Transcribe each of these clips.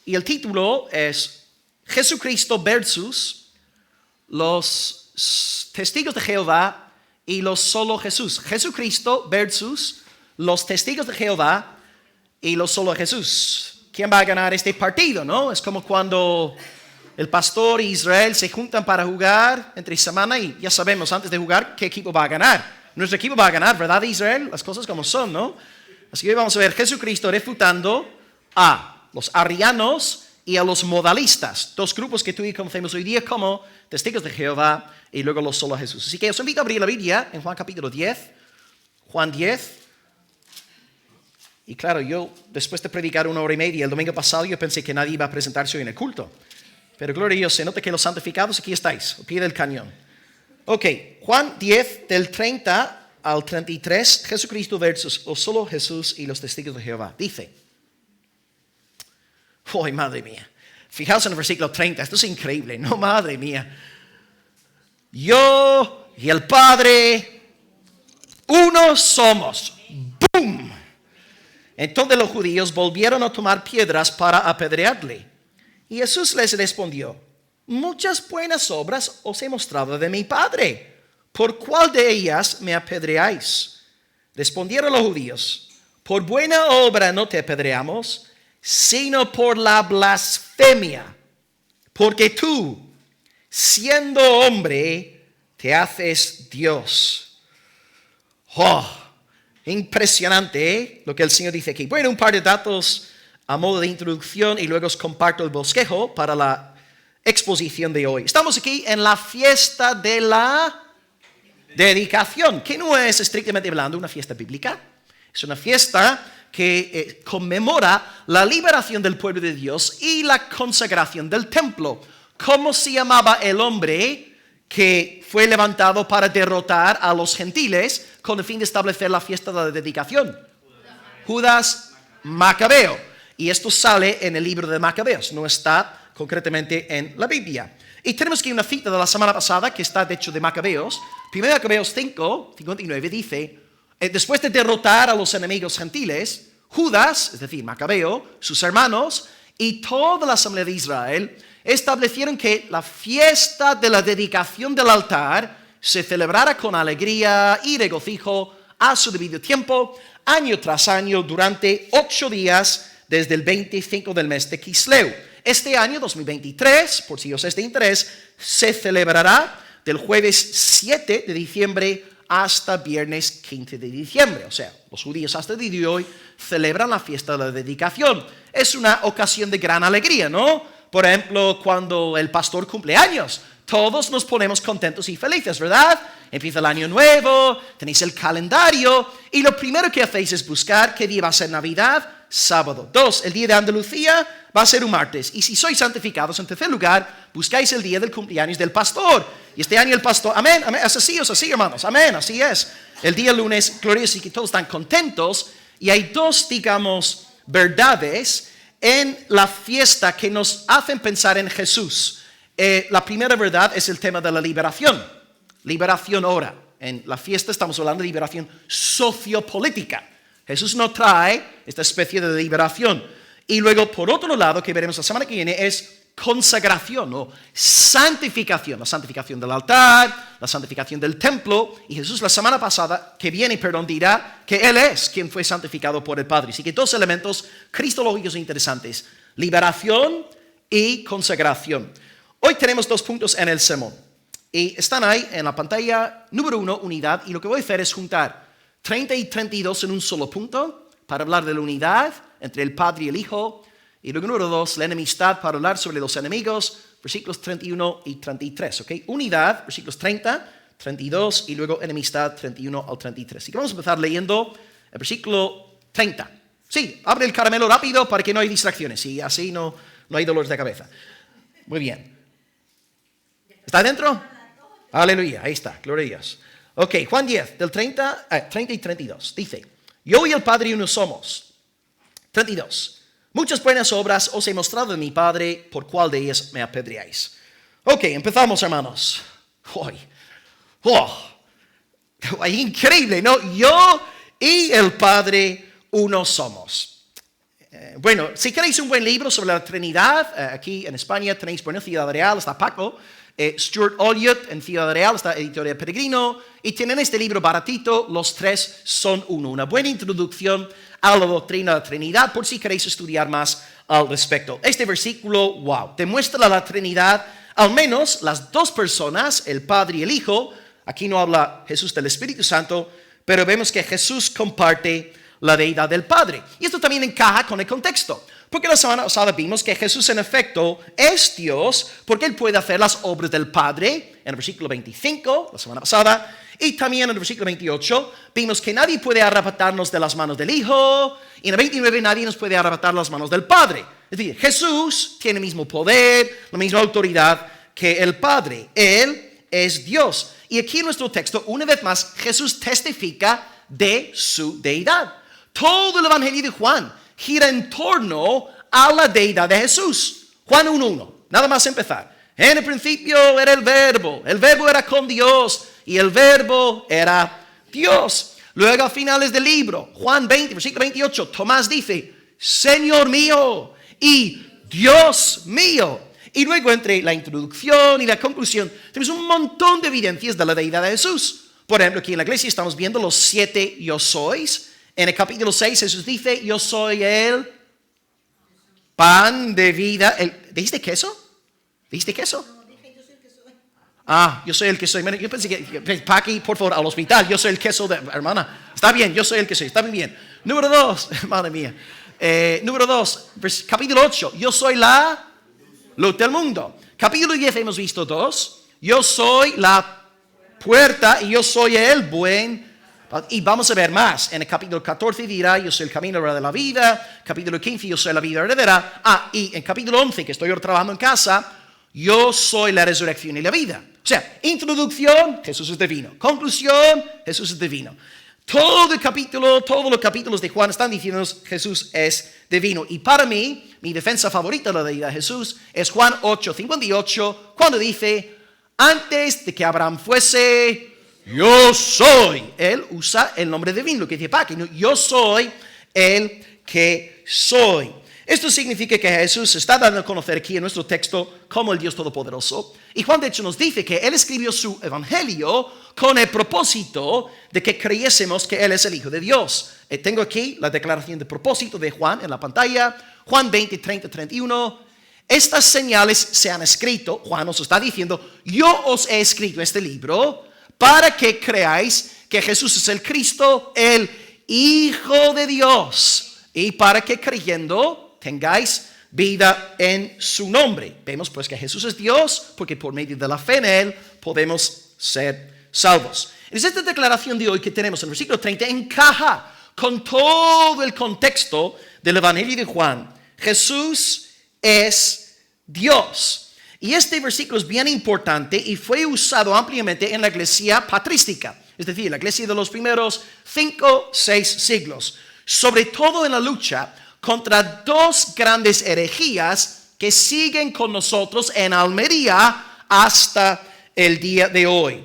Y el título es Jesucristo versus los testigos de Jehová y los solo Jesús. Jesucristo versus los testigos de Jehová y los solo Jesús. ¿Quién va a ganar este partido, no? Es como cuando el pastor y Israel se juntan para jugar entre semana y ya sabemos antes de jugar qué equipo va a ganar. Nuestro equipo va a ganar, ¿verdad, Israel? Las cosas como son, ¿no? Así que hoy vamos a ver Jesucristo refutando a los arrianos y a los modalistas, dos grupos que tú y yo conocemos hoy día como testigos de Jehová y luego los solo Jesús. Así que os invito a abrir la Biblia en Juan capítulo 10, Juan 10. Y claro, yo después de predicar 1 hora y media el domingo pasado, yo pensé que nadie iba a presentarse hoy en el culto. Pero gloria a Dios, se nota que los santificados aquí estáis, al pie del cañón. Ok, Juan 10 del 30 al 33, Jesucristo versus o solo Jesús y los testigos de Jehová. Dice, ¡ay, madre mía! Fijaos en el versículo 30, esto es increíble, no, madre mía. Yo y el Padre, uno somos. ¡Bum! Entonces los judíos volvieron a tomar piedras para apedrearle. Y Jesús les respondió, muchas buenas obras os he mostrado de mi Padre. ¿Por cuál de ellas me apedreáis? Respondieron los judíos, por buena obra no te apedreamos, sino por la blasfemia, porque tú, siendo hombre, te haces Dios. ¡Oh! Impresionante, ¿eh? Lo que el Señor dice aquí. Bueno, un par de datos a modo de introducción y luego os comparto el bosquejo para la exposición de hoy. Estamos aquí en la fiesta de la dedicación, que no es estrictamente hablando una fiesta bíblica. Es una fiesta que conmemora la liberación del pueblo de Dios y la consagración del templo. ¿Cómo se llamaba el hombre que fue levantado para derrotar a los gentiles con el fin de establecer la fiesta de la dedicación? Judas Macabeo. Y esto sale en el libro de Macabeos, no está concretamente en la Biblia. Y tenemos aquí una cita de la semana pasada que está de hecho de Macabeos. 1 Macabeos 5, 59 dice, después de derrotar a los enemigos gentiles, Judas, es decir, Macabeo, sus hermanos y toda la asamblea de Israel establecieron que la fiesta de la dedicación del altar se celebrara con alegría y regocijo a su debido tiempo, año tras año, durante 8 días, desde el 25 del mes de Quisleu. Este año 2023, por si os es de interés, se celebrará del jueves 7 de diciembre hasta viernes 15 de diciembre. O sea, los judíos hasta el día de hoy celebran la fiesta de la dedicación. Es una ocasión de gran alegría, ¿no? Por ejemplo, cuando el pastor cumple años, todos nos ponemos contentos y felices, ¿verdad? Empieza el año nuevo, tenéis el calendario y lo primero que hacéis es buscar qué día va a ser Navidad. Sábado. 2, el día de Andalucía va a ser un martes. Y si sois santificados, en tercer lugar, buscáis el día del cumpleaños del pastor. Y este año el pastor, amén, es así, hermanos, amén, así es. El día lunes, glorioso y que todos están contentos. Y hay dos, digamos, verdades en la fiesta que nos hacen pensar en Jesús. La primera verdad es el tema de la liberación. Liberación ahora. En la fiesta estamos hablando de liberación sociopolítica. Jesús no trae esta especie de liberación. Y luego, por otro lado, que veremos la semana que viene, es consagración o santificación. La santificación del altar, la santificación del templo. Y Jesús la semana pasada, que viene, dirá que Él es quien fue santificado por el Padre. Así que dos elementos cristológicos interesantes. Liberación y consagración. Hoy tenemos 2 puntos en el sermón. Y están ahí en la pantalla. Número 1, unidad. Y lo que voy a hacer es juntar 30 y 32 en un solo punto para hablar de la unidad entre el Padre y el Hijo. Y luego número 2, la enemistad para hablar sobre los enemigos, versículos 31 y 33. ¿Okay? Unidad, versículos 30, 32 y luego enemistad 31 al 33. Así que vamos a empezar leyendo el versículo 30. Sí, abre el caramelo rápido para que no haya distracciones y así no hay dolores de cabeza. Muy bien. ¿Está dentro? Aleluya, ahí está, gloria a Dios. Ok, Juan 10, del 30 y 32, dice, yo y el Padre uno somos. 32, muchas buenas obras os he mostrado de mi Padre, por cuál de ellas me apedreáis. Ok, empezamos, hermanos. Increíble, ¿no? Yo y el Padre uno somos. Bueno, si queréis un buen libro sobre la Trinidad, aquí en España tenéis, bueno, Ciudad Real, está Paco, Stuart Olyott en Ciudad Real, está Editorial Peregrino, y tienen este libro baratito, los tres son uno. Una buena introducción a la doctrina de la Trinidad, por si queréis estudiar más al respecto. Este versículo, wow, demuestra la Trinidad, al menos las dos personas, el Padre y el Hijo. Aquí no habla Jesús del Espíritu Santo, pero vemos que Jesús comparte la deidad del Padre. Y esto también encaja con el contexto, porque la semana pasada vimos que Jesús en efecto es Dios, porque Él puede hacer las obras del Padre, en el versículo 25, la semana pasada, y también en el versículo 28, vimos que nadie puede arrebatarnos de las manos del Hijo, y en el 29 nadie nos puede arrebatar las manos del Padre. Es decir, Jesús tiene el mismo poder, la misma autoridad que el Padre. Él es Dios. Y aquí en nuestro texto, una vez más, Jesús testifica de su deidad. Todo el Evangelio de Juan gira en torno a la deidad de Jesús. Juan 1:1, nada más empezar. En el principio era el verbo era con Dios y el verbo era Dios. Luego a finales del libro, Juan 20, versículo 28, Tomás dice, Señor mío y Dios mío. Y luego entre la introducción y la conclusión tenemos un montón de evidencias de la deidad de Jesús. Por ejemplo, aquí en la iglesia estamos viendo los 7 yo sois. En el capítulo 6 Jesús dice, yo soy el pan de vida. ¿Dijiste queso? ¿Dijiste queso? No, dije, yo soy el que soy. Yo soy el que soy. Yo pensé que, Paqui, por favor, al hospital. Yo soy el queso de hermana. Está bien, yo soy el que soy. Está bien. Número 2, madre mía. Número 2, capítulo 8. Yo soy la luz del mundo. Capítulo 10 hemos visto 2. Yo soy la puerta y yo soy el buen. Y vamos a ver más. En el capítulo 14 dirá, yo soy el camino de la vida. Capítulo 15, yo soy la vida heredera. Y en capítulo 11, que estoy ahora trabajando en casa, yo soy la resurrección y la vida. O sea, introducción, Jesús es divino. Conclusión, Jesús es divino. Todo el capítulo, todos los capítulos de Juan están diciendo Jesús es divino. Y para mí, mi defensa favorita de la deidad de Jesús es Juan 8:58, cuando dice, antes de que Abraham fuese, yo soy. Él usa el nombre divino, lo que dice Paqui, yo soy el que soy. Esto significa que Jesús se está dando a conocer aquí en nuestro texto como el Dios Todopoderoso. Y Juan de hecho nos dice que Él escribió su evangelio con el propósito de que creyésemos que Él es el Hijo de Dios. Tengo aquí la declaración de propósito de Juan en la pantalla. Juan 20, 30, 31. Estas señales se han escrito. Juan nos está diciendo, yo os he escrito este libro para que creáis que Jesús es el Cristo, el Hijo de Dios. Y para que creyendo tengáis vida en su nombre. Vemos pues que Jesús es Dios, porque por medio de la fe en Él podemos ser salvos. Es esta declaración de hoy que tenemos en el versículo 30 encaja con todo el contexto del Evangelio de Juan. Jesús es Dios. Y este versículo es bien importante y fue usado ampliamente en la iglesia patrística, es decir, la iglesia de los primeros 5-6 siglos, sobre todo en la lucha contra dos grandes herejías que siguen con nosotros en Almería hasta el día de hoy.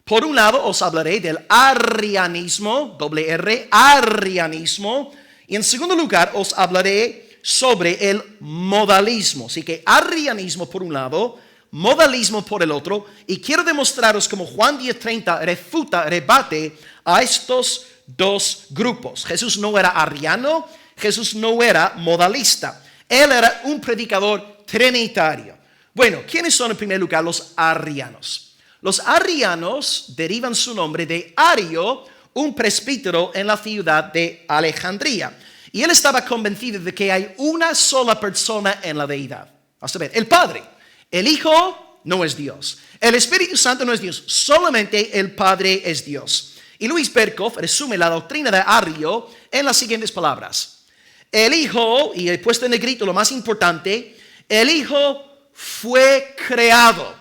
Por un lado os hablaré del arrianismo, doble R, arrianismo, y en segundo lugar os hablaré sobre el modalismo. Así que arrianismo por un lado, modalismo por el otro, y quiero demostraros cómo Juan 10:30 rebate a estos dos grupos. Jesús no era arriano, Jesús no era modalista, Él era un predicador trinitario. Bueno, ¿quiénes son en primer lugar los arrianos? Los arrianos derivan su nombre de Ario, un presbítero en la ciudad de Alejandría. Y él estaba convencido de que hay una sola persona en la deidad. A saber, el Padre. El Hijo no es Dios. El Espíritu Santo no es Dios. Solamente el Padre es Dios. Y Luis Berkhoff resume la doctrina de Ario en las siguientes palabras. El Hijo, y he puesto en negrito lo más importante, el Hijo fue creado.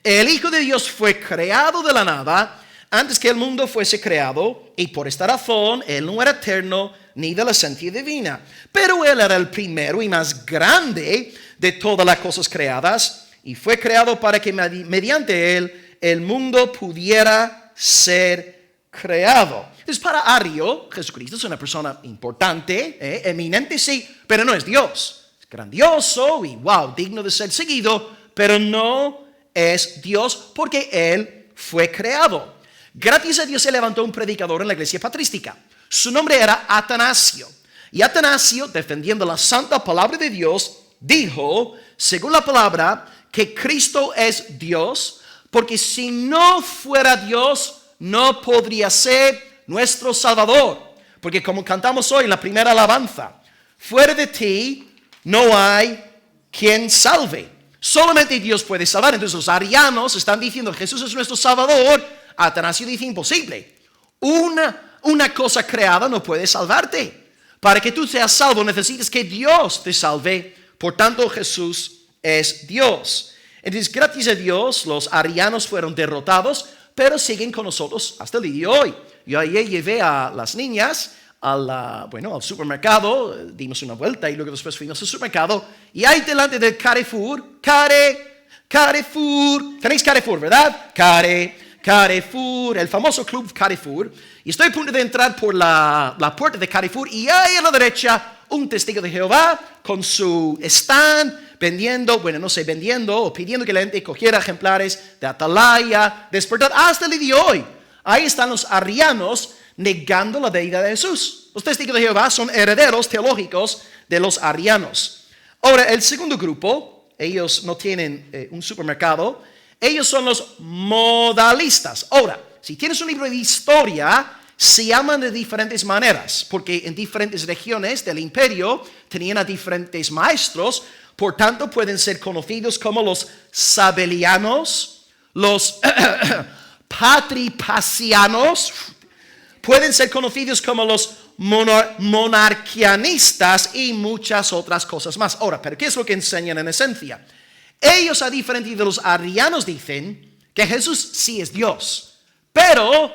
El Hijo de Dios fue creado de la nada antes que el mundo fuese creado, y por esta razón Él no era eterno ni de la esencia divina. Pero Él era el primero y más grande de todas las cosas creadas, y fue creado para que mediante Él el mundo pudiera ser creado. Entonces, para Ario, Jesucristo es una persona importante, eminente, sí, pero no es Dios. Es grandioso y wow, digno de ser seguido, pero no es Dios porque Él fue creado. Gracias a Dios se levantó un predicador en la iglesia patrística. Su nombre era Atanasio. Y Atanasio, defendiendo la santa palabra de Dios, dijo, según la palabra, que Cristo es Dios, porque si no fuera Dios, no podría ser nuestro Salvador. Porque como cantamos hoy en la primera alabanza, fuera de ti no hay quien salve. Solamente Dios puede salvar. Entonces los arianos están diciendo Jesús es nuestro Salvador. Atanasio dice imposible. Una cosa creada no puede salvarte. Para que tú seas salvo necesitas que Dios te salve. Por tanto Jesús es Dios. Entonces gracias a Dios los arianos fueron derrotados, pero siguen con nosotros hasta el día de hoy. Yo ayer llevé a las niñas al supermercado, dimos una vuelta y luego después fuimos al supermercado y ahí delante del Carrefour, tenéis Carrefour, ¿verdad? Carrefour, el famoso club Carrefour, y estoy a punto de entrar por la puerta de Carrefour y ahí a la derecha un testigo de Jehová con su stand vendiendo o pidiendo que la gente cogiera ejemplares de Atalaya, Despertar, hasta el día de hoy. Ahí están los arrianos negando la deidad de Jesús. Los testigos de Jehová son herederos teológicos de los arrianos. Ahora, el segundo grupo, ellos no tienen un supermercado, ellos son los modalistas. Ahora, si tienes un libro de historia, se llaman de diferentes maneras, porque en diferentes regiones del imperio tenían a diferentes maestros, por tanto pueden ser conocidos como los sabelianos, los patripacianos, pueden ser conocidos como los monarquianistas y muchas otras cosas más. Ahora, ¿pero qué es lo que enseñan en esencia? Ellos, a diferencia de los arrianos, dicen que Jesús sí es Dios, pero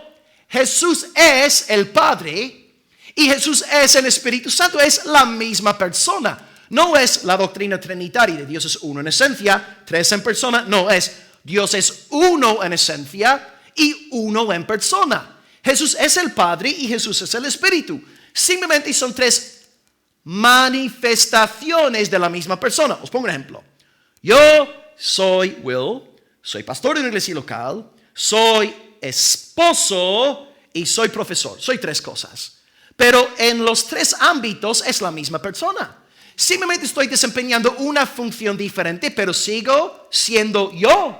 Jesús es el Padre y Jesús es el Espíritu Santo, es la misma persona. No es la doctrina trinitaria de Dios es uno en esencia, tres en persona, no es Dios es uno en esencia y uno en persona. Jesús es el Padre y Jesús es el Espíritu. Simplemente son tres manifestaciones de la misma persona. Os pongo un ejemplo. Yo soy Will, soy pastor de una iglesia local, soy esposo y soy profesor. Soy tres cosas. Pero en los tres ámbitos es la misma persona. Simplemente estoy desempeñando una función diferente, pero sigo siendo yo.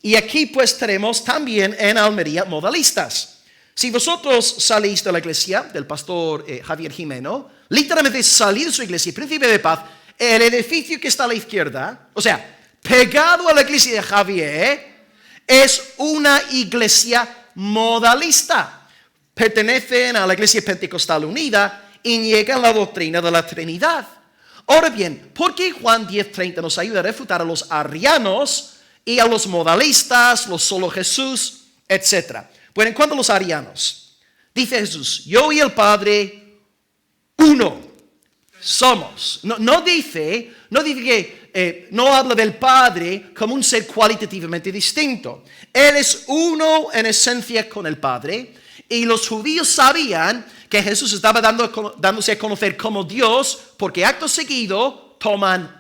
Y aquí pues tenemos también en Almería modalistas. Si vosotros salís de la iglesia del pastor Javier Jimeno, literalmente salí de su iglesia, Príncipe de Paz, el edificio que está a la izquierda, o sea, pegado a la iglesia de Javier, es una iglesia modalista. Pertenecen a la iglesia pentecostal unida y niegan la doctrina de la Trinidad. Ahora bien, ¿por qué Juan 10:30 nos ayuda a refutar a los arrianos y a los modalistas, los solo Jesús, etcétera? Bueno, en cuanto a los arianos, dice Jesús, yo y el Padre, uno somos. No dice que no habla del Padre como un ser cualitativamente distinto. Él es uno en esencia con el Padre y los judíos sabían que Jesús estaba dándose a conocer como Dios porque acto seguido toman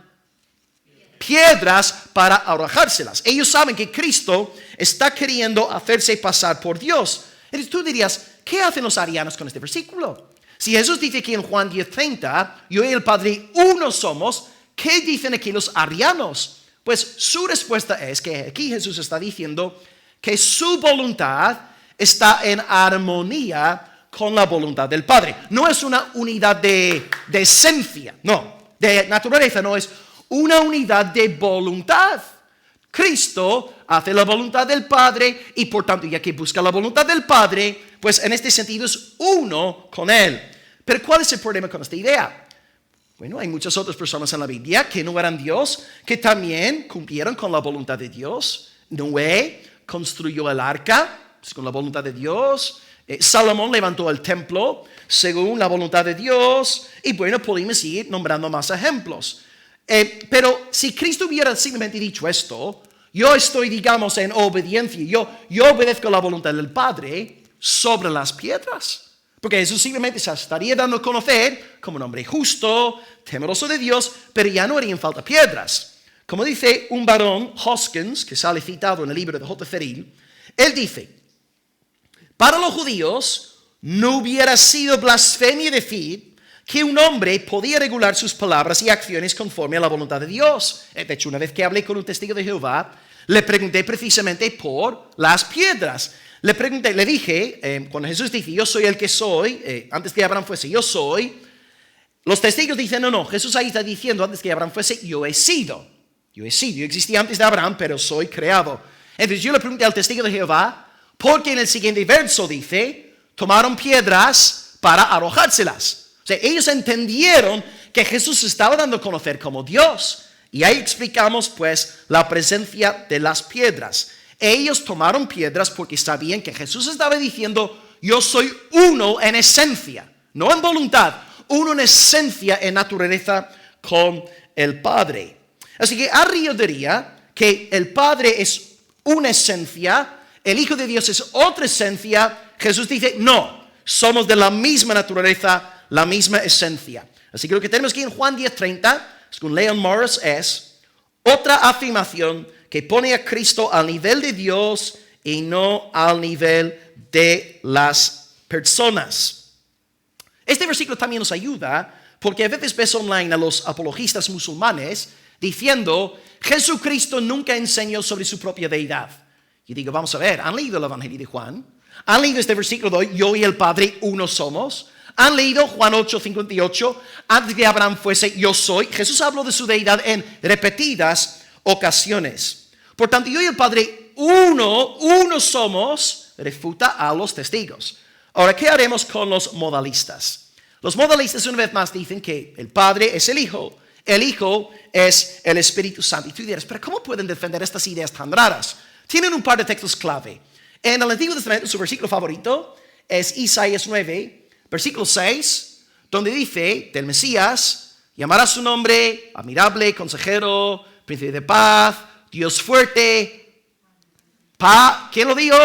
piedras para arrojárselas. Ellos saben que Cristo está queriendo hacerse pasar por Dios. Entonces tú dirías, ¿qué hacen los arianos con este versículo? Si Jesús dice aquí en Juan 10:30, yo y el Padre uno somos, ¿qué dicen aquí los arianos? Pues su respuesta es que aquí Jesús está diciendo que su voluntad está en armonía con la voluntad del Padre. No es una unidad de esencia, no, de naturaleza, no es una unidad de voluntad. Cristo hace la voluntad del Padre y por tanto ya que busca la voluntad del Padre, pues en este sentido es uno con Él. Pero ¿cuál es el problema con esta idea? Bueno, hay muchas otras personas en la Biblia que no eran Dios, que también cumplieron con la voluntad de Dios. Noé construyó el arca, pues, con la voluntad de Dios. Salomón levantó el templo según la voluntad de Dios. Y bueno, podemos seguir nombrando más ejemplos. Pero si Cristo hubiera simplemente dicho esto, yo estoy, digamos, en obediencia, yo obedezco la voluntad del Padre, sobre las piedras. Porque Jesús simplemente se estaría dando a conocer como un hombre justo, temeroso de Dios, pero ya no harían falta piedras. Como dice un varón, Hoskins, que sale citado en el libro de J. Feril, él dice, para los judíos no hubiera sido blasfemia decir que un hombre podía regular sus palabras y acciones conforme a la voluntad de Dios. De hecho, una vez que hablé con un testigo de Jehová, le pregunté precisamente por las piedras. Le dije, cuando Jesús dice, yo soy el que soy, antes que Abraham fuese, yo soy, los testigos dicen, no, Jesús ahí está diciendo, antes que Abraham fuese, yo he sido. Yo existí antes de Abraham, pero soy creado. Entonces yo le pregunté al testigo de Jehová, porque en el siguiente verso dice, tomaron piedras para arrojárselas. O sea, ellos entendieron que Jesús se estaba dando a conocer como Dios. Y ahí explicamos pues la presencia de las piedras. Ellos tomaron piedras porque sabían que Jesús estaba diciendo, yo soy uno en esencia, no en voluntad, uno en esencia, en naturaleza con el Padre. Así que Arrio diría que el Padre es una esencia, el Hijo de Dios es otra esencia. Jesús dice, no, somos de la misma naturaleza, la misma esencia. Así que lo que tenemos aquí en Juan 10:30, según Leon Morris, es otra afirmación que pone a Cristo al nivel de Dios y no al nivel de las personas. Este versículo también nos ayuda porque a veces ves online a los apologistas musulmanes diciendo, Jesucristo nunca enseñó sobre su propia deidad. Y digo, vamos a ver, ¿han leído el Evangelio de Juan? ¿Han leído este versículo de hoy, yo y el Padre uno somos? ¿Han leído Juan 8:58? Antes que Abraham fuese, yo soy. Jesús habló de su deidad en repetidas ocasiones. Por tanto, yo y el Padre uno somos, refuta a los testigos. Ahora, ¿qué haremos con los modalistas? Los modalistas una vez más dicen que el Padre es el Hijo es el Espíritu Santo. Y tú dirás, pero ¿cómo pueden defender estas ideas tan raras? Tienen un par de textos clave. En el Antiguo Testamento, su versículo favorito es Isaías 9, versículo 6, donde dice del Mesías, llamará su nombre, admirable, consejero, príncipe de paz, Dios fuerte, ¿quién lo dijo?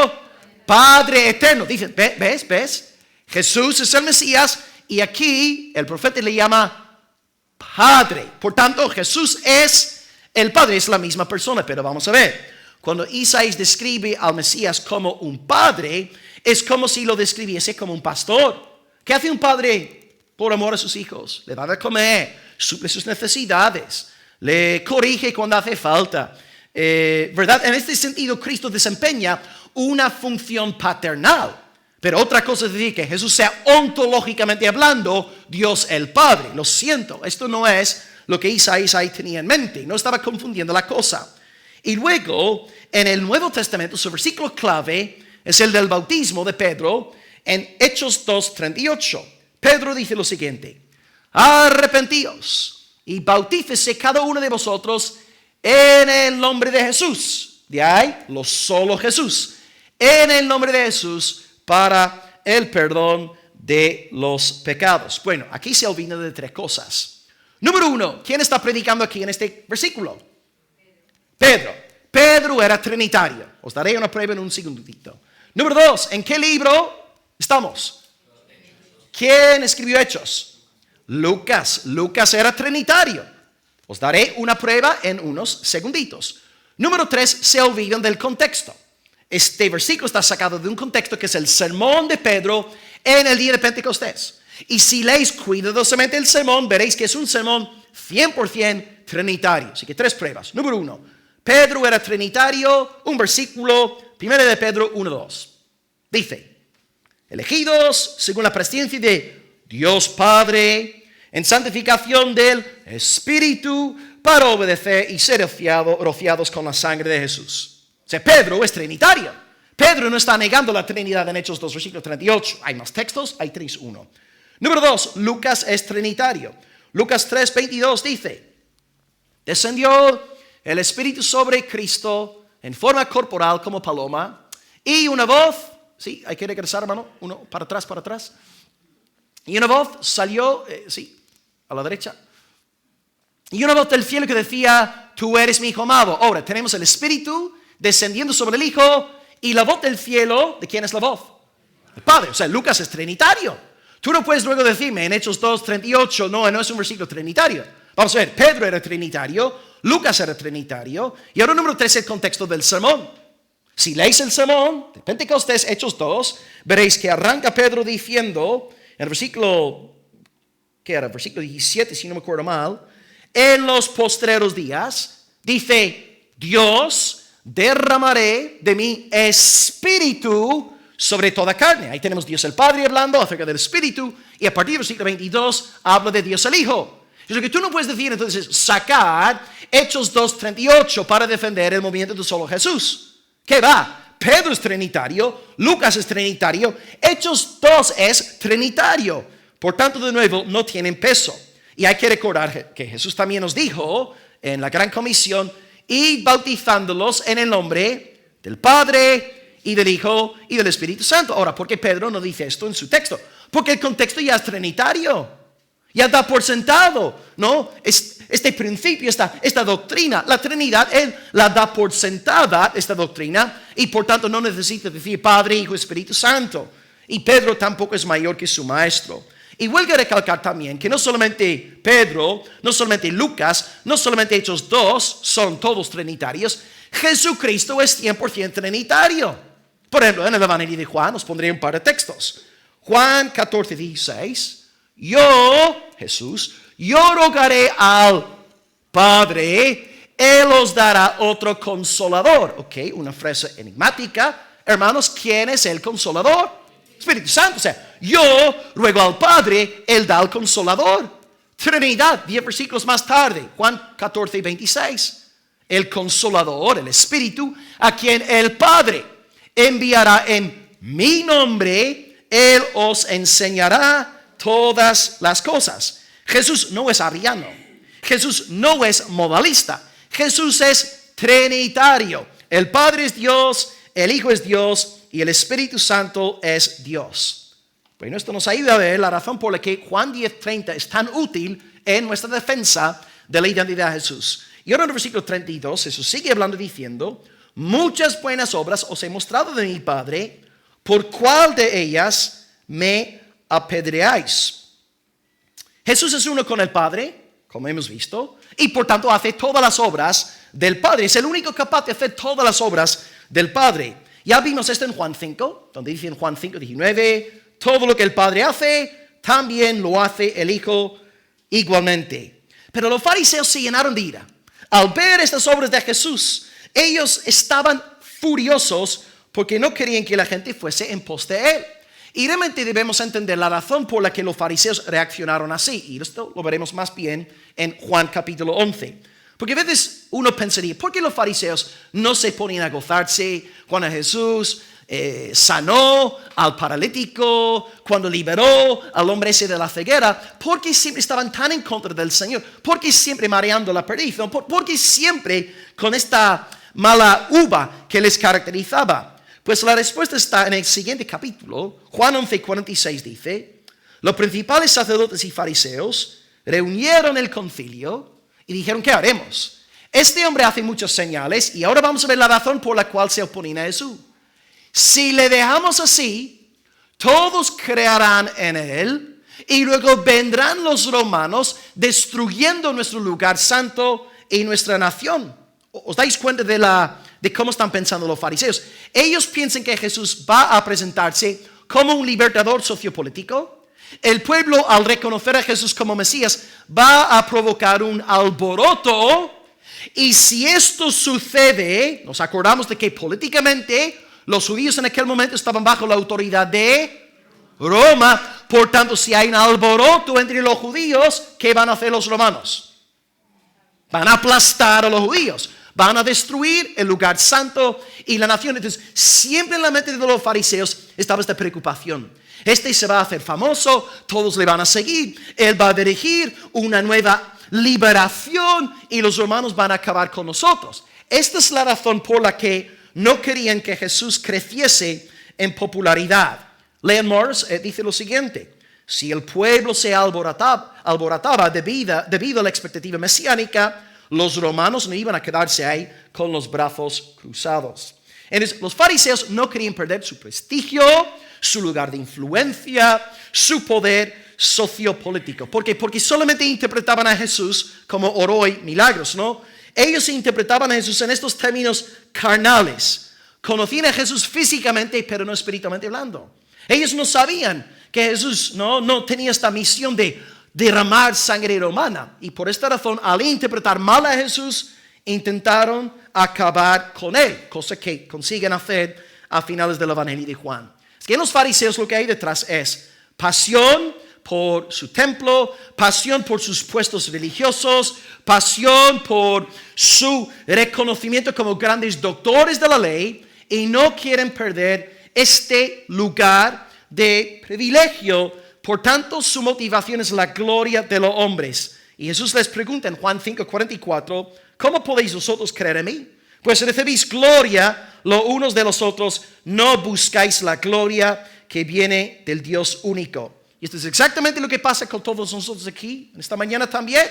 Padre eterno. Dice, ¿ves? Jesús es el Mesías y aquí el profeta le llama Padre. Por tanto, Jesús es el Padre, es la misma persona. Pero vamos a ver, cuando Isaías describe al Mesías como un padre, es como si lo describiese como un pastor. ¿Qué hace un padre por amor a sus hijos? Le da de comer, suple sus necesidades, le corrige cuando hace falta. ¿Verdad? En este sentido, Cristo desempeña una función paternal. Pero otra cosa es decir que Jesús sea ontológicamente hablando Dios el Padre. Lo siento, esto no es lo que Isaías ahí tenía en mente. No estaba confundiendo la cosa. Y luego, en el Nuevo Testamento, su versículo clave es el del bautismo de Pedro en Hechos 2:38. Pedro dice lo siguiente, arrepentíos y bautícese cada uno de vosotros en el nombre de Jesús. De ahí, lo solo Jesús. En el nombre de Jesús para el perdón de los pecados. Bueno, aquí se olvida de tres cosas. Número uno, ¿quién está predicando aquí en este versículo? Pedro. Pedro era trinitario. Os daré una prueba en un segundito. Número dos, ¿en qué libro estamos? ¿Quién escribió Hechos? Lucas. Lucas era trinitario. Os daré una prueba en unos segunditos. Número tres, se olvidan del contexto. Este versículo está sacado de un contexto que es el sermón de Pedro en el día de Pentecostés. Y si leéis cuidadosamente el sermón, veréis que es un sermón 100% trinitario. Así que tres pruebas. Número uno, Pedro era trinitario. Un versículo, 1 de Pedro 1:2. Dice, elegidos según la presencia de Dios Padre, en santificación del Espíritu, para obedecer y ser rociados con la sangre de Jesús. O sea, Pedro es trinitario. Pedro no está negando la Trinidad en Hechos 2, versículo 38. Hay más textos, hay 3:1. Número 2, Lucas es trinitario. Lucas 3:22 dice, descendió el Espíritu sobre Cristo en forma corporal como paloma, y una voz, sí, hay que regresar, hermano, uno para atrás. Y una voz salió, a la derecha. Y una voz del cielo que decía, tú eres mi hijo amado. Ahora tenemos el Espíritu descendiendo sobre el Hijo y la voz del cielo. ¿De quién es la voz? El Padre. O sea, Lucas es trinitario. Tú no puedes luego decirme en Hechos 2:38, no es un versículo trinitario. Vamos a ver, Pedro era trinitario, Lucas era trinitario. Y ahora número 3, el contexto del sermón. Si leéis el sermón de Pentecostés, Hechos 2, veréis que arranca Pedro diciendo, en el versículo, ¿qué era? Versículo 17, si no me acuerdo mal. En los postreros días, dice, Dios, derramaré de mi espíritu sobre toda carne. Ahí tenemos Dios el Padre hablando acerca del Espíritu, y a partir del versículo 22 habla de Dios el Hijo. Es lo que tú no puedes decir entonces, sacar Hechos 2:38 para defender el movimiento de solo Jesús. ¿Qué va? Pedro es trinitario, Lucas es trinitario, Hechos 2 es trinitario. Por tanto, de nuevo, no tienen peso. Y hay que recordar que Jesús también nos dijo en la Gran Comisión, y bautizándolos en el nombre del Padre y del Hijo y del Espíritu Santo. Ahora, ¿por qué Pedro no dice esto en su texto? Porque el contexto ya es trinitario. Ya da por sentado, ¿no? Este principio, esta doctrina, la Trinidad, Él la da por sentada, esta doctrina, y por tanto no necesita decir Padre, Hijo, Espíritu Santo. Y Pedro tampoco es mayor que su maestro. Y vuelvo a recalcar también que no solamente Pedro, no solamente Lucas, no solamente Hechos 2 son todos trinitarios, Jesucristo es 100% trinitario. Por ejemplo, en el Evangelio de Juan os pondré un par de textos. Juan 14:16. Jesús, rogaré al Padre, Él os dará otro consolador. Ok, una frase enigmática. Hermanos, ¿quién es el consolador? Espíritu Santo. O sea, yo ruego al Padre, Él da al consolador. Trinidad, 10 versículos más tarde, Juan 14:26. El consolador, el Espíritu, a quien el Padre enviará en mi nombre, Él os enseñará todas las cosas. Jesús no es arriano. Jesús no es modalista. Jesús es trinitario. El Padre es Dios, el Hijo es Dios y el Espíritu Santo es Dios. Bueno, esto nos ayuda a ver la razón por la que Juan 10:30 es tan útil en nuestra defensa de la identidad de Jesús. Y ahora en el versículo 32, Jesús sigue hablando diciendo, muchas buenas obras os he mostrado de mi Padre, ¿por cuál de ellas me apedreáis? Jesús es uno con el Padre, como hemos visto, y por tanto hace todas las obras del Padre. Es el único capaz de hacer todas las obras del Padre. Ya vimos esto en Juan 5, donde dice en Juan 5:19, todo lo que el Padre hace, también lo hace el Hijo igualmente. Pero los fariseos se llenaron de ira. Al ver estas obras de Jesús, ellos estaban furiosos porque no querían que la gente fuese en pos de Él. Y realmente debemos entender la razón por la que los fariseos reaccionaron así. Y esto lo veremos más bien en Juan capítulo 11. Porque a veces uno pensaría, ¿por qué los fariseos no se ponían a gozarse cuando Jesús sanó al paralítico, cuando liberó al hombre ese de la ceguera? ¿Por qué siempre estaban tan en contra del Señor? ¿Por qué siempre mareando la perdiz? ¿Por qué siempre con esta mala uva que les caracterizaba? Pues la respuesta está en el siguiente capítulo. Juan 11:46 dice, los principales sacerdotes y fariseos reunieron el concilio y dijeron, ¿qué haremos? Este hombre hace muchas señales y ahora vamos a ver la razón por la cual se oponen a Jesús. Si le dejamos así, todos creerán en él y luego vendrán los romanos destruyendo nuestro lugar santo y nuestra nación. ¿Os dais cuenta de cómo están pensando los fariseos? Ellos piensan que Jesús va a presentarse como un libertador sociopolítico. El pueblo, al reconocer a Jesús como Mesías, va a provocar un alboroto. Y si esto sucede, nos acordamos de que políticamente los judíos en aquel momento estaban bajo la autoridad de Roma. Por tanto, si hay un alboroto entre los judíos, ¿qué van a hacer los romanos? Van a aplastar a los judíos. Van a destruir el lugar santo y la nación. Entonces, siempre en la mente de los fariseos estaba esta preocupación. Este se va a hacer famoso, todos le van a seguir. Él va a dirigir una nueva liberación y los romanos van a acabar con nosotros. Esta es la razón por la que no querían que Jesús creciese en popularidad. Leon Morris dice lo siguiente. Si el pueblo se alborotaba debido a la expectativa mesiánica, los romanos no iban a quedarse ahí con los brazos cruzados. Entonces, los fariseos no querían perder su prestigio, su lugar de influencia, su poder sociopolítico. ¿Por qué? Porque solamente interpretaban a Jesús como oro y milagros, ¿no? Ellos interpretaban a Jesús en estos términos carnales. Conocían a Jesús físicamente, pero no espiritualmente hablando. Ellos no sabían que Jesús no tenía esta misión de derramar sangre humana. Y por esta razón, al interpretar mal a Jesús, intentaron acabar con él, cosa que consiguen hacer a finales del Evangelio de Juan. Es que en los fariseos lo que hay detrás es pasión por su templo, pasión por sus puestos religiosos, pasión por su reconocimiento como grandes doctores de la ley, y no quieren perder este lugar de privilegio. Por tanto, su motivación es la gloria de los hombres. Y Jesús les pregunta en Juan 5:44, ¿cómo podéis vosotros creer en mí? Pues recibís gloria los unos de los otros, no buscáis la gloria que viene del Dios único. Y esto es exactamente lo que pasa con todos nosotros aquí, en esta mañana también.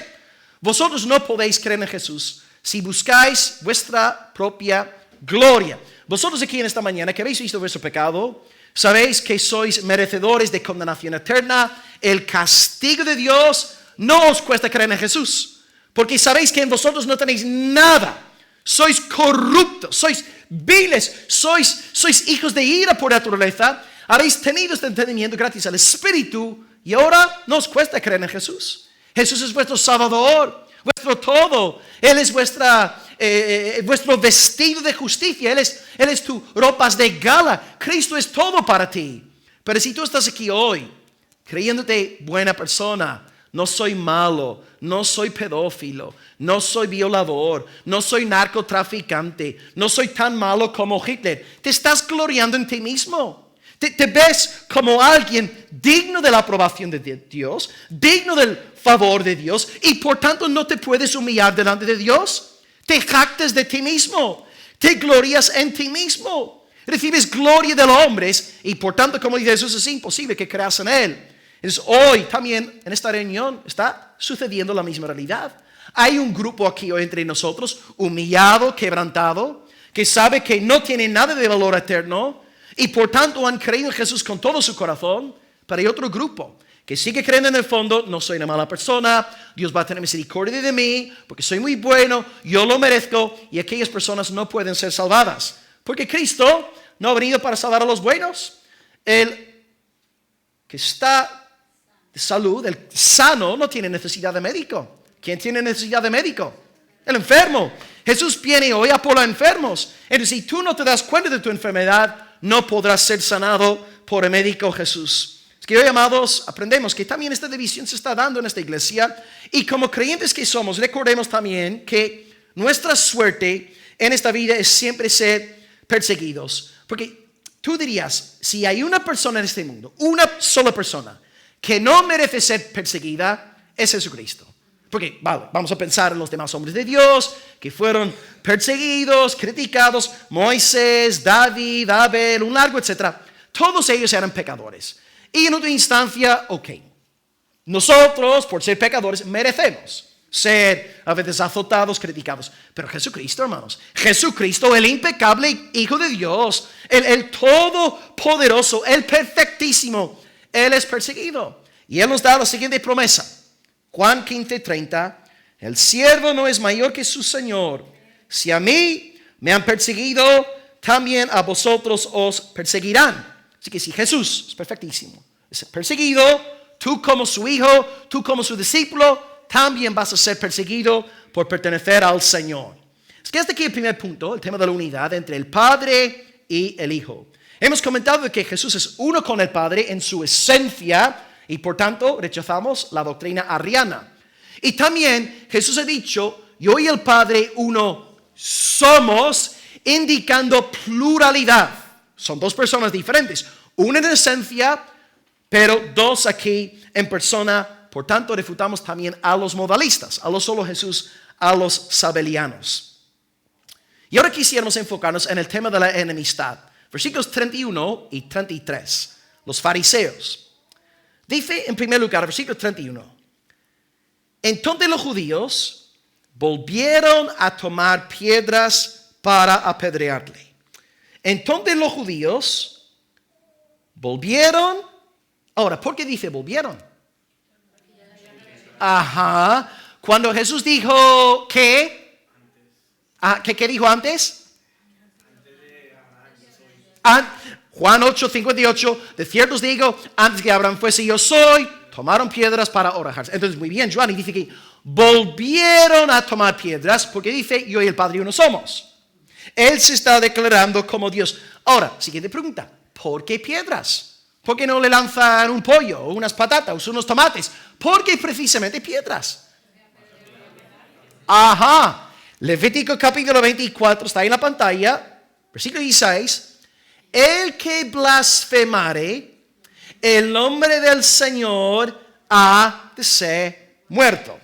Vosotros no podéis creer en Jesús si buscáis vuestra propia gloria. Vosotros aquí en esta mañana que habéis visto vuestro pecado, sabéis que sois merecedores de condenación eterna. El castigo de Dios no os cuesta creer en Jesús, porque sabéis que en vosotros no tenéis nada. Sois corruptos, sois viles, sois hijos de ira por naturaleza. Habéis tenido este entendimiento gracias al Espíritu y ahora no os cuesta creer en Jesús. Jesús es vuestro Salvador, vuestro todo. Él es vuestro vestido de justicia. Él es tu ropas de gala. Cristo es todo para ti. Pero si tú estás aquí hoy creyéndote buena persona, no soy malo, no soy pedófilo, no soy violador, no soy narcotraficante, no soy tan malo como Hitler, te estás gloriando en ti mismo. Te ves como alguien digno de la aprobación de Dios, digno del favor de Dios, y por tanto no te puedes humillar delante de Dios. Te jactas de ti mismo, te glorias en ti mismo, recibes gloria de los hombres, y por tanto, como dice Jesús, es imposible que creas en Él. Entonces, hoy también en esta reunión está sucediendo la misma realidad. Hay un grupo aquí hoy entre nosotros, humillado, quebrantado, que sabe que no tiene nada de valor eterno, y por tanto han creído en Jesús con todo su corazón. Pero hay otro grupo que sigue creyendo en el fondo, no soy una mala persona, Dios va a tener misericordia de mí, porque soy muy bueno, yo lo merezco, y aquellas personas no pueden ser salvadas. Porque Cristo no ha venido para salvar a los buenos. El que está de salud, el sano, no tiene necesidad de médico. ¿Quién tiene necesidad de médico? El enfermo. Jesús viene hoy a por los enfermos. Entonces, si tú no te das cuenta de tu enfermedad, no podrás ser sanado por el médico Jesús. Es que hoy, amados, aprendemos que también esta división se está dando en esta iglesia. Y como creyentes que somos, recordemos también que nuestra suerte en esta vida es siempre ser perseguidos. Porque tú dirías, si hay una persona en este mundo, una sola persona, que no merece ser perseguida, es Jesucristo. Porque, vale, vamos a pensar en los demás hombres de Dios que fueron perseguidos, criticados, Moisés, David, Abel, un largo, etcétera. Todos ellos eran pecadores. Y en otra instancia, ok, nosotros, por ser pecadores, merecemos ser a veces azotados, criticados. Pero Jesucristo, hermanos, Jesucristo, el impecable Hijo de Dios, el todopoderoso, el perfectísimo, Él es perseguido. Y Él nos da la siguiente promesa. Juan 15:30. El siervo no es mayor que su Señor. Si a mí me han perseguido, también a vosotros os perseguirán. Así que si Jesús es perfectísimo, es perseguido, tú como su hijo, tú como su discípulo, también vas a ser perseguido por pertenecer al Señor. Es que hasta aquí el primer punto, el tema de la unidad entre el Padre y el Hijo. Hemos comentado que Jesús es uno con el Padre en su esencia y por tanto rechazamos la doctrina arriana. Y también Jesús ha dicho, yo y el Padre uno somos, indicando pluralidad. Son dos personas diferentes, una en esencia, pero dos aquí en persona. Por tanto, refutamos también a los modalistas, a los solo Jesús, a los sabelianos. Y ahora quisiéramos enfocarnos en el tema de la enemistad. Versículos 31 y 33. Los fariseos. Dice en primer lugar, versículo 31. Entonces los judíos volvieron a tomar piedras para apedrearle. Entonces los judíos Volvieron. Ahora, ¿por qué dice volvieron? Ajá. Cuando Jesús dijo que... ¿Qué dijo antes? Juan 8:58, de cierto os digo, antes que Abraham fuese yo soy, tomaron piedras para orar. Entonces, muy bien, Giovanni dice que volvieron a tomar piedras porque dice, yo y el Padre uno somos. Él se está declarando como Dios. Ahora, siguiente pregunta, ¿por qué piedras? ¿Por qué no le lanzan un pollo, o unas patatas, o unos tomates? ¿Por qué precisamente piedras? Ajá. Levítico capítulo 24, está en la pantalla, versículo 16. El que blasfemare el nombre del Señor ha de ser muerto.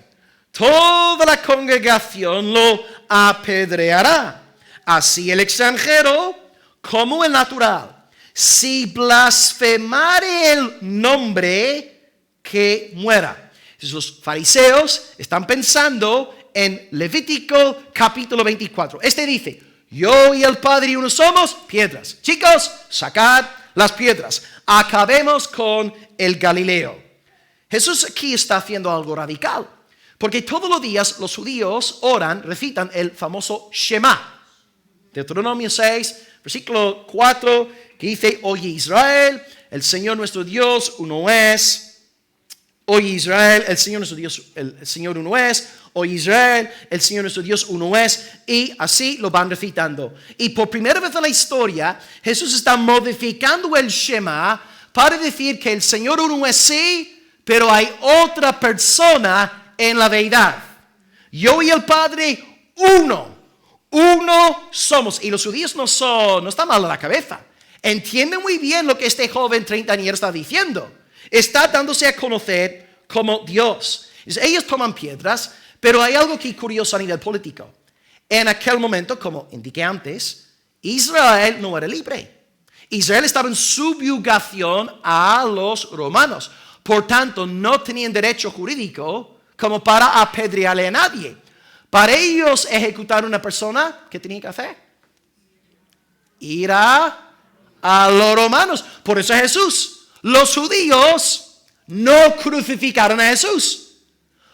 Toda la congregación lo apedreará. Así el extranjero como el natural. Si blasfemare el nombre, que muera. Entonces, los fariseos están pensando en Levítico capítulo 24. Este dice, yo y el Padre uno somos, piedras. Chicos, sacad las piedras. Acabemos con el Galileo. Jesús aquí está haciendo algo radical. Porque todos los días los judíos oran, recitan el famoso Shema. Deuteronomio 6, versículo 4, que dice, oye Israel, el Señor nuestro Dios uno es. Oye Israel, el Señor nuestro Dios, el Señor uno es. Oye Israel, el Señor nuestro Dios uno es. Y así lo van recitando. Y por primera vez en la historia, Jesús está modificando el Shema para decir que el Señor uno es sí, pero hay otra persona en la deidad. Yo y el Padre uno somos. Y los judíos no están mal a la cabeza. Entienden muy bien lo que este joven treintañero está diciendo. Está dándose a conocer como Dios. Ellos toman piedras, pero hay algo que curioso a nivel político. En aquel momento, como indiqué antes, Israel no era libre. Israel estaba en subyugación a los romanos. Por tanto, no tenían derecho jurídico como para apedrearle a nadie. Para ellos ejecutar a una persona, ¿qué tenían que hacer? Ir a los romanos. Por eso Jesús. Los judíos no crucificaron a Jesús.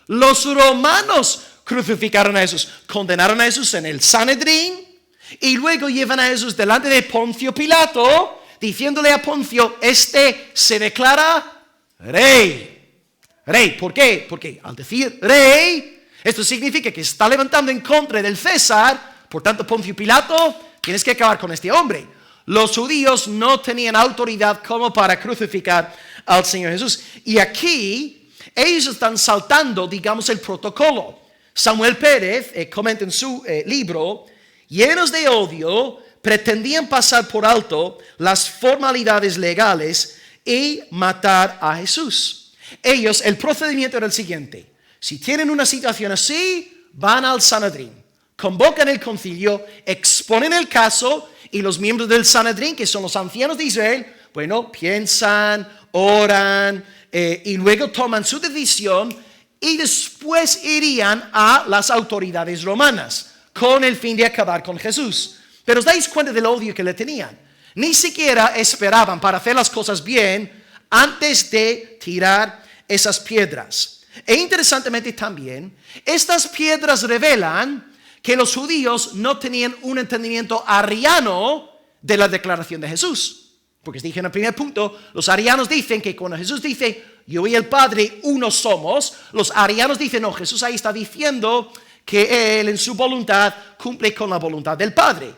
Los romanos crucificaron a Jesús. Condenaron a Jesús en el Sanedrín. Y luego llevan a Jesús delante de Poncio Pilato, diciéndole a Poncio, este se declara rey. Rey, ¿por qué? Porque al decir rey, esto significa que se está levantando en contra del César. Por tanto, Poncio Pilato, tienes que acabar con este hombre. Los judíos no tenían autoridad como para crucificar al Señor Jesús. Y aquí ellos están saltando, digamos, el protocolo. Samuel Pérez comenta en su libro, llenos de odio, pretendían pasar por alto las formalidades legales y matar a Jesús. Ellos, el procedimiento era el siguiente. Si tienen una situación así, van al Sanedrín, convocan el concilio, exponen el caso y los miembros del Sanedrín, que son los ancianos de Israel, bueno, piensan, oran y luego toman su decisión y después irían a las autoridades romanas con el fin de acabar con Jesús. Pero os dais cuenta del odio que le tenían. Ni siquiera esperaban para hacer las cosas bien antes de tirar esas piedras. E interesantemente también, estas piedras revelan que los judíos no tenían un entendimiento arriano de la declaración de Jesús. Porque dije en el primer punto, los arianos dicen que cuando Jesús dice, yo y el Padre uno somos, los arianos dicen, no, Jesús ahí está diciendo que Él en su voluntad cumple con la voluntad del Padre.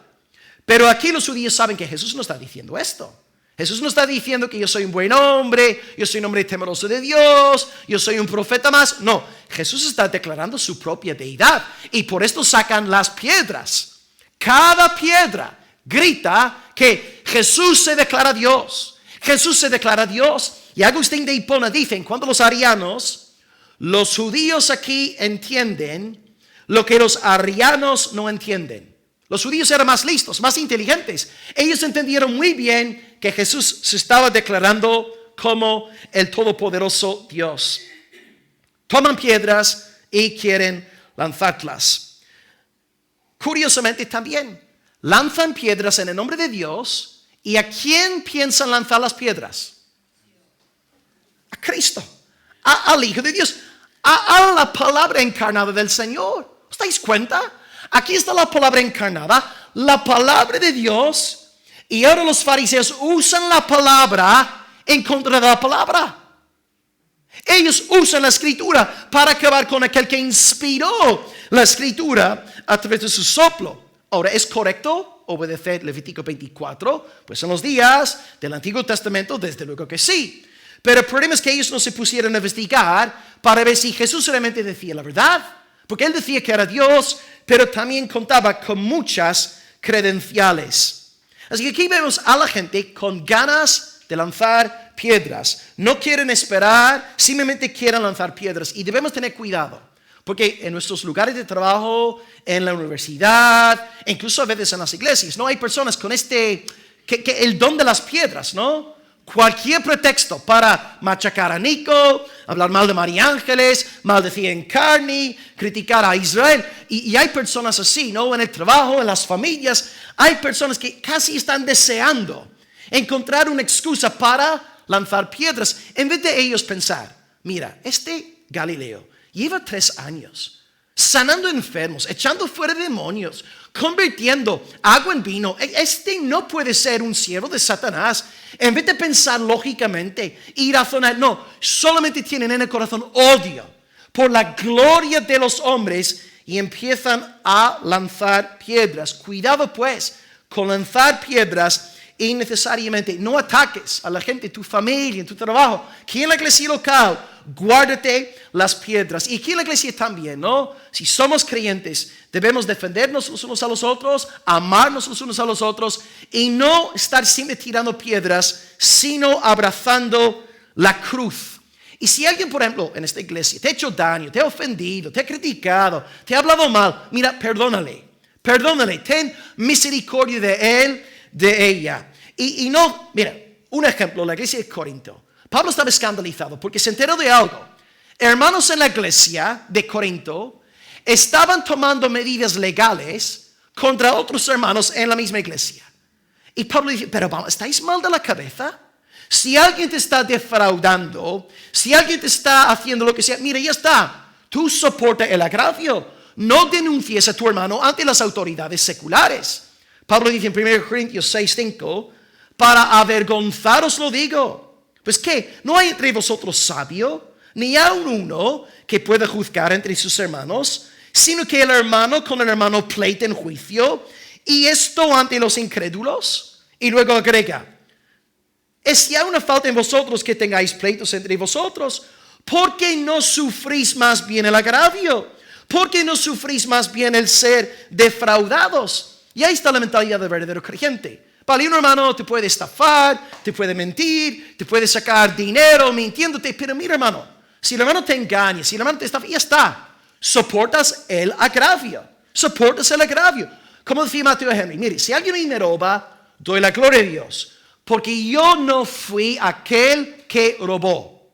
Pero aquí los judíos saben que Jesús no está diciendo esto. Jesús no está diciendo que yo soy un buen hombre, yo soy un hombre temeroso de Dios, yo soy un profeta más. No, Jesús está declarando su propia deidad y por esto sacan las piedras. Cada piedra grita que Jesús se declara Dios. Jesús se declara Dios. Y Agustín de Hipona dice, en cuanto a los arianos, los judíos aquí entienden lo que los arianos no entienden. Los judíos eran más listos, más inteligentes. Ellos entendieron muy bien que Jesús se estaba declarando como el todopoderoso Dios. Toman piedras y quieren lanzarlas. Curiosamente también, lanzan piedras en el nombre de Dios ¿Y a quién piensan lanzar las piedras? A Cristo, al Hijo de Dios, a la palabra encarnada del Señor. ¿Os dais cuenta? Aquí está la palabra encarnada, la palabra de Dios, y ahora los fariseos usan la palabra en contra de la palabra. Ellos usan la escritura para acabar con aquel que inspiró la escritura a través de su soplo. Ahora, ¿es correcto obedecer Levítico 24? Pues en los días del Antiguo Testamento, desde luego que sí. Pero el problema es que ellos no se pusieron a investigar para ver si Jesús realmente decía la verdad. Porque él decía que era Dios, pero también contaba con muchas credenciales. Así que aquí vemos a la gente con ganas de lanzar piedras. No quieren esperar, simplemente quieren lanzar piedras. Y debemos tener cuidado. Porque en nuestros lugares de trabajo, en la universidad, incluso a veces en las iglesias, no hay personas con el don de las piedras, ¿no? Cualquier pretexto para machacar a Nico, hablar mal de María Ángeles, maldecir en Carney, criticar a Israel. Y hay personas así, ¿no? En el trabajo, en las familias, hay personas que casi están deseando encontrar una excusa para lanzar piedras, en vez de ellos pensar, mira, este Galileo lleva 3 años sanando enfermos, echando fuera demonios, convirtiendo agua en vino. Este no puede ser un siervo de Satanás. En vez de pensar lógicamente y razonar, no, solamente tienen en el corazón odio por la gloria de los hombres y empiezan a lanzar piedras. Cuidado pues con lanzar piedras innecesariamente. No ataques a la gente, tu familia, en tu trabajo. Aquí en la iglesia local, guárdate las piedras. Y aquí en la iglesia también, ¿no? Si somos creyentes, debemos defendernos los unos a los otros, amarnos los unos a los otros y no estar siempre tirando piedras, sino abrazando la cruz. Y si alguien, por ejemplo, en esta iglesia te ha hecho daño, te ha ofendido, te ha criticado, te ha hablado mal, mira, perdónale, ten misericordia de él, de ella. Y no, mira, un ejemplo, la iglesia de Corinto. Pablo estaba escandalizado porque se enteró de algo. Hermanos en la iglesia de Corinto estaban tomando medidas legales contra otros hermanos en la misma iglesia. Y Pablo dice, pero vamos, ¿estáis mal de la cabeza? Si alguien te está defraudando, si alguien te está haciendo lo que sea, mira, ya está. Tú soporta el agravio. No denuncies a tu hermano ante las autoridades seculares. Pablo dice en 1 Corintios 6:5, para avergonzaros lo digo. Pues ¿qué? ¿No hay entre vosotros sabio, ni aun uno que pueda juzgar entre sus hermanos, sino que el hermano con el hermano pleita en juicio, y esto ante los incrédulos? Y luego agrega, es ya una falta en vosotros que tengáis pleitos entre vosotros, porque no sufrís más bien el agravio, porque no sufrís más bien el ser defraudados. Y ahí está la mentalidad del verdadero creyente. Vale, un hermano te puede estafar, te puede mentir, te puede sacar dinero mintiéndote, pero mira, hermano, si el hermano te engaña, si el hermano te estafa, ya está. Soportas el agravio. Como decía Mateo Henry, mire, si alguien me roba, doy la gloria a Dios, porque yo no fui aquel que robó.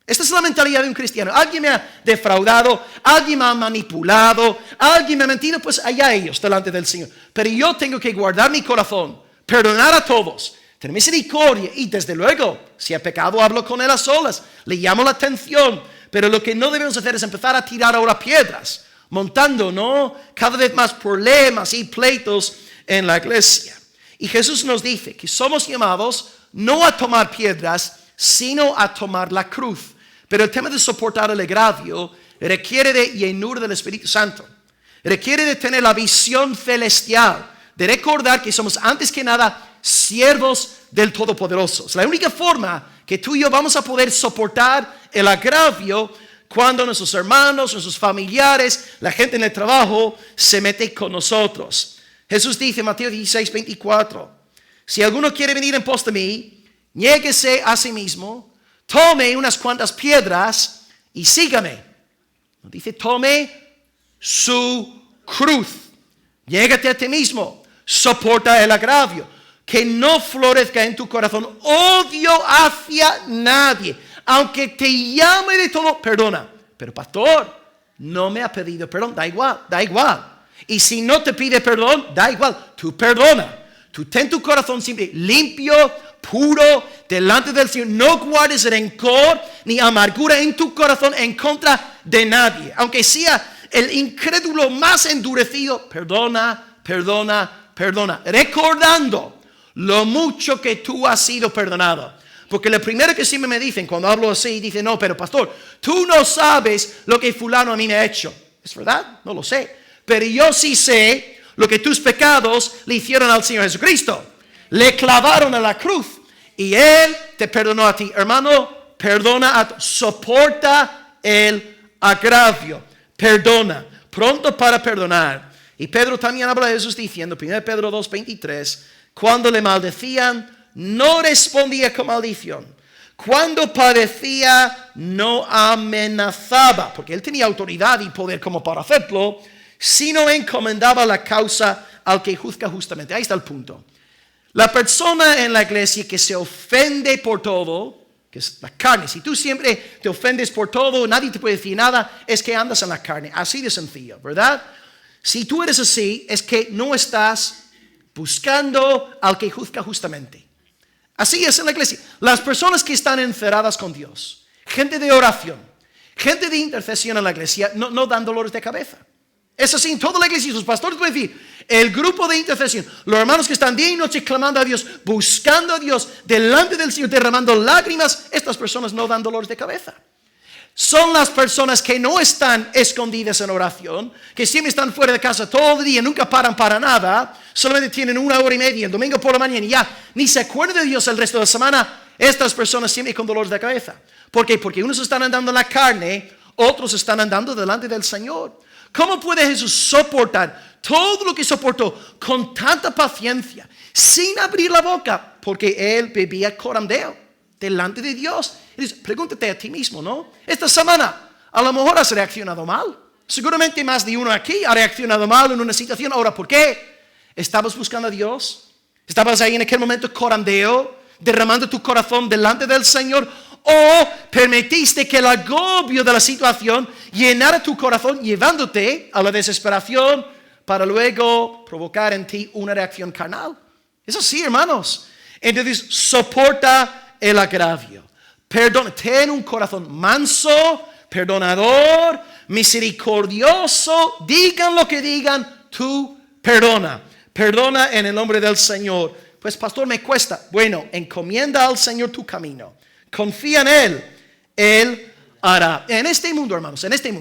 Esta es la mentalidad de un cristiano. Alguien me ha defraudado, alguien me ha manipulado, alguien me ha mentido, pues allá ellos delante del Señor. Pero yo tengo que guardar mi corazón, perdonar a todos, tener misericordia y desde luego, si ha pecado, hablo con él a solas, le llamo la atención. Pero lo que no debemos hacer es empezar a tirar ahora piedras, montando, ¿no?, cada vez más problemas y pleitos en la iglesia. Y Jesús nos dice que somos llamados no a tomar piedras, sino a tomar la cruz. Pero el tema de soportar el agravio requiere de llenura del Espíritu Santo. Requiere de tener la visión celestial, de recordar que somos antes que nada siervos del Todopoderoso. Es la única forma que tú y yo vamos a poder soportar el agravio cuando nuestros hermanos, nuestros familiares, la gente en el trabajo se mete con nosotros. Jesús dice en Mateo 16:24, si alguno quiere venir en pos de mí, niéguese a sí mismo, tome unas cuantas piedras y sígame. No dice tome su cruz. Niégate a ti mismo. Soporta el agravio. Que no florezca en tu corazón odio hacia nadie. Aunque te llame de todo, perdona. Pero pastor, no me ha pedido perdón. Da igual. Y si no te pide perdón, da igual. Tú perdona. Tú ten tu corazón siempre limpio, puro, delante del Señor. No guardes rencor ni amargura en tu corazón en contra de nadie. Aunque sea el incrédulo más endurecido, perdona, recordando lo mucho que tú has sido perdonado. Porque lo primero que siempre me dicen cuando hablo así, dicen, no, pero pastor, tú no sabes lo que fulano a mí me ha hecho. ¿Es verdad? No lo sé. Pero yo sí sé lo que tus pecados le hicieron al Señor Jesucristo. Le clavaron a la cruz y Él te perdonó a ti. Hermano, soporta el agravio. Perdona, pronto para perdonar. Y Pedro también habla de Jesús diciendo, 1 Pedro 2:23, cuando le maldecían, no respondía con maldición. Cuando padecía, no amenazaba, porque él tenía autoridad y poder como para hacerlo, sino encomendaba la causa al que juzga justamente. Ahí está el punto. La persona en la iglesia que se ofende por todo, que es la carne, si tú siempre te ofendes por todo, nadie te puede decir nada, es que andas en la carne. Así de sencillo, ¿verdad? Si tú eres así, es que no estás buscando al que juzga justamente. Así es en la iglesia. Las personas que están encerradas con Dios, gente de oración, gente de intercesión en la iglesia, no dan dolores de cabeza. Es así en toda la iglesia. Sus pastores pueden decir, el grupo de intercesión, los hermanos que están día y noche clamando a Dios, buscando a Dios, delante del Señor, derramando lágrimas, estas personas no dan dolores de cabeza. Son las personas que no están escondidas en oración, que siempre están fuera de casa todo el día, nunca paran para nada, solamente tienen 1 hora y media, el domingo por la mañana y ya, ni se acuerdan de Dios el resto de la semana. Estas personas siempre con dolores de cabeza. ¿Por qué? Porque unos están andando en la carne, otros están andando delante del Señor. ¿Cómo puede Jesús soportar todo lo que soportó con tanta paciencia, sin abrir la boca? Porque Él bebía corandeo delante de Dios. Pregúntate a ti mismo, ¿no? Esta semana a lo mejor has reaccionado mal. Seguramente más de uno aquí ha reaccionado mal en una situación. Ahora, ¿por qué? ¿Estabas buscando a Dios? ¿Estabas ahí en aquel momento corandeo, derramando tu corazón delante del Señor? ¿O permitiste que el agobio de la situación llenara tu corazón, llevándote a la desesperación para luego provocar en ti una reacción carnal? Es así, hermanos. Entonces, soporta el agravio. Perdona, ten un corazón manso, perdonador, misericordioso. Digan lo que digan, tú perdona. Perdona en el nombre del Señor. Pues pastor, me cuesta. Bueno, encomienda al Señor tu camino. Confía en Él. Él hará. En este mundo, hermanos, en este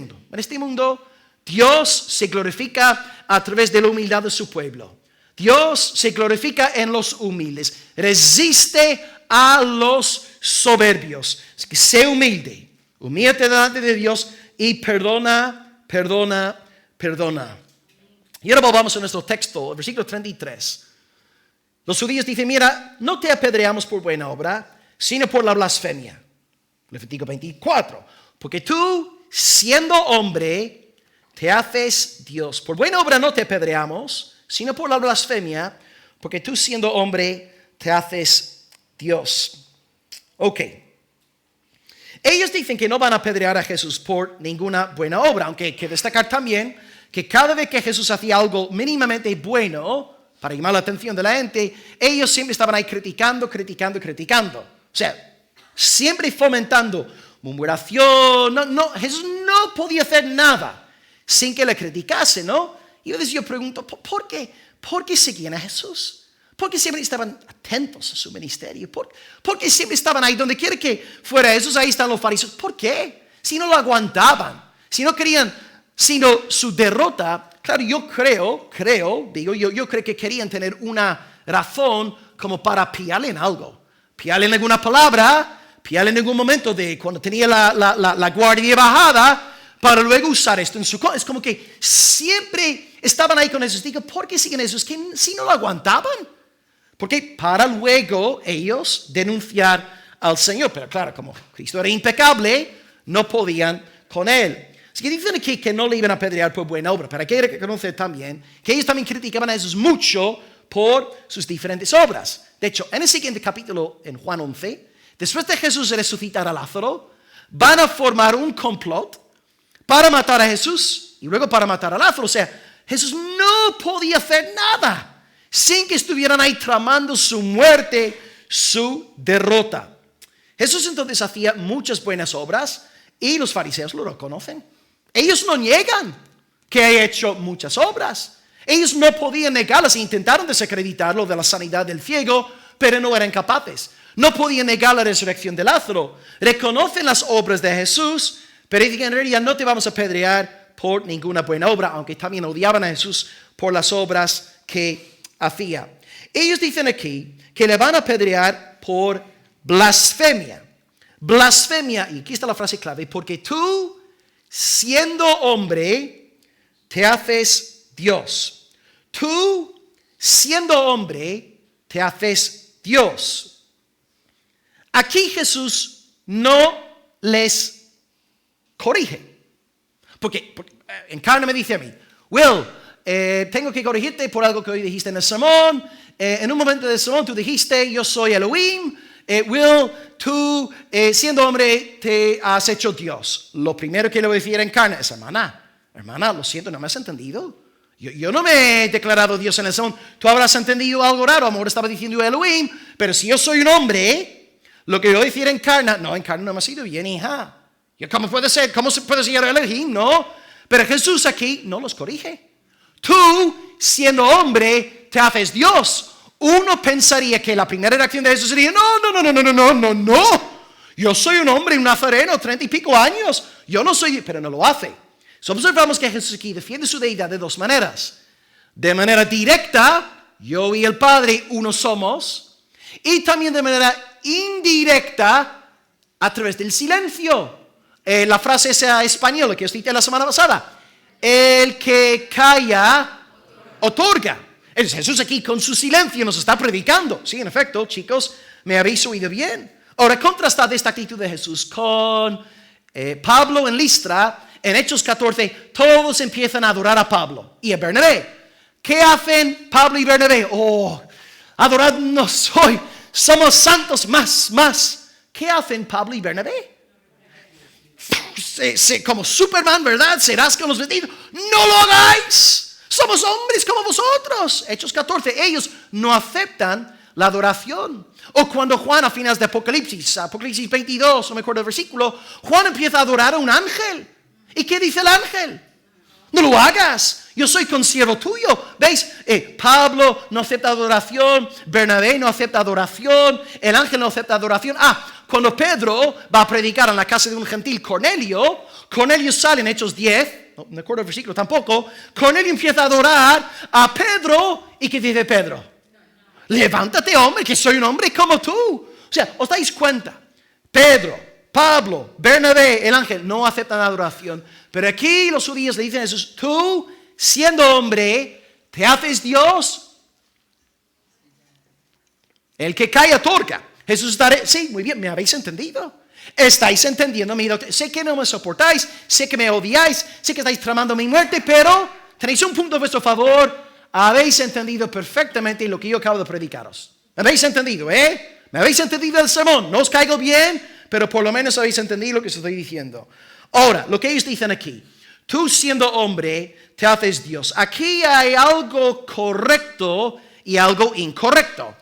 mundo, Dios se glorifica a través de la humildad de su pueblo. Dios se glorifica en los humildes. Resiste a los soberbios. Así que sé humilde. Humíllate delante de Dios y perdona. Y ahora volvamos a nuestro texto, el versículo 33. Los judíos dicen, mira, no te apedreamos por buena obra, sino por la blasfemia. Levítico 24. Porque tú, siendo hombre, te haces Dios. Por buena obra no te apedreamos, sino por la blasfemia, porque tú, siendo hombre, te haces Dios. Ok. Ellos dicen que no van a apedrear a Jesús por ninguna buena obra, aunque hay que destacar también que cada vez que Jesús hacía algo mínimamente bueno para llamar la atención de la gente, ellos siempre estaban ahí criticando. O sea, siempre fomentando murmuración. Jesús no podía hacer nada sin que le criticase, ¿no? Y yo pregunto, ¿por qué? ¿Por qué seguían a Jesús? ¿Por qué siempre estaban atentos a su ministerio? ¿Por qué siempre estaban ahí? Donde quiera que fuera Jesús, ahí están los fariseos. ¿Por qué? Si no lo aguantaban, si no querían sino su derrota. Claro, yo creo que querían tener una razón como para pillarle en algo. Pillarle en alguna palabra, pillarle en algún momento de cuando tenía la guardia bajada, para luego usar esto en su contra. Es como que siempre estaban ahí con Jesús. Digo, ¿por qué siguen Jesús? Que si no lo aguantaban. Porque para luego ellos denunciar al Señor. Pero claro, como Cristo era impecable, no podían con Él. Así que dicen aquí que no le iban a apedrear por buena obra. Pero hay que reconocer también que ellos también criticaban a Jesús mucho por sus diferentes obras. De hecho, en el siguiente capítulo, en Juan 11, después de Jesús resucitar a Lázaro, van a formar un complot para matar a Jesús y luego para matar a Lázaro. O sea, Jesús no podía hacer nada sin que estuvieran ahí tramando su muerte, su derrota. Jesús entonces hacía muchas buenas obras y los fariseos lo reconocen. Ellos no niegan que ha hecho muchas obras. Ellos no podían negarlas e intentaron desacreditarlo de la sanidad del ciego, pero no eran capaces. No podían negar la resurrección de Lázaro. Reconocen las obras de Jesús, pero dicen en realidad no te vamos a apedrear por ninguna buena obra, aunque también odiaban a Jesús por las obras que hacía. Ellos dicen aquí que le van a apedrear por blasfemia. Blasfemia, y aquí está la frase clave, porque tú, siendo hombre, te haces Dios. Tú, siendo hombre, te haces Dios. Aquí Jesús no les corrige. Porque Encarna me dice a mí, Will, tengo que corregirte por algo que hoy dijiste en el sermón. En un momento del sermón tú dijiste, yo soy Elohim. Will, tú siendo hombre te has hecho Dios. Lo primero que le voy a decir a Encarna es, hermana, lo siento, no me has entendido. Yo no me he declarado Dios en el sermón. Tú habrás entendido algo raro. Amor estaba diciendo Elohim. Pero si yo soy un hombre, lo que yo voy a decir Encarna no me ha sido bien, hija. ¿Cómo puede ser? ¿Cómo se puede ser Elohim? No. Pero Jesús aquí no los corrige. Tú, siendo hombre, te haces Dios. Uno pensaría que la primera reacción de Jesús sería, no. Yo soy un hombre, un nazareno, 30 y pico años. Yo no soy, pero no lo hace. Observamos que Jesús aquí defiende su deidad de dos maneras. De manera directa, yo y el Padre uno somos. Y también de manera indirecta, a través del silencio. La frase esa española que os cité la semana pasada. El que calla, otorga. Jesús aquí con su silencio nos está predicando. Sí, en efecto, chicos, me habéis oído bien. Ahora, contrastad esta actitud de Jesús con Pablo en Listra. En Hechos 14, todos empiezan a adorar a Pablo y a Bernabé. ¿Qué hacen Pablo y Bernabé? Adoradnos hoy. Somos santos más. ¿Qué hacen Pablo y Bernabé? Como Superman, ¿verdad? Serás con los vestidos. ¡No lo hagáis! Somos hombres como vosotros. Hechos 14, ellos no aceptan la adoración. O cuando Juan a finales de Apocalipsis 22, no me acuerdo el versículo, Juan empieza a adorar a un ángel. ¿Y qué dice el ángel? No lo hagas, yo soy consiervo tuyo. ¿Veis? Pablo no acepta adoración, Bernabé no acepta adoración, el ángel no acepta adoración. Cuando Pedro va a predicar en la casa de un gentil, Cornelio sale en Hechos 10, no me acuerdo el versículo tampoco, Cornelio empieza a adorar a Pedro, ¿y qué dice Pedro? Levántate, hombre, que soy un hombre como tú. O sea, ¿os dais cuenta? Pedro, Pablo, Bernabé, el ángel, no aceptan adoración. Pero aquí los judíos le dicen a Jesús, tú, siendo hombre, te haces Dios. El que calla otorga. Jesús estará, sí, muy bien, me habéis entendido. Estáis entendiendo mi doctrina. Sé que no me soportáis, sé que me odiáis, sé que estáis tramando mi muerte, pero tenéis un punto a vuestro favor. Habéis entendido perfectamente lo que yo acabo de predicaros. ¿Me habéis entendido, ¿Me habéis entendido el sermón? No os caigo bien, pero por lo menos habéis entendido lo que os estoy diciendo. Ahora, lo que ellos dicen aquí, tú siendo hombre, te haces Dios. Aquí hay algo correcto y algo incorrecto.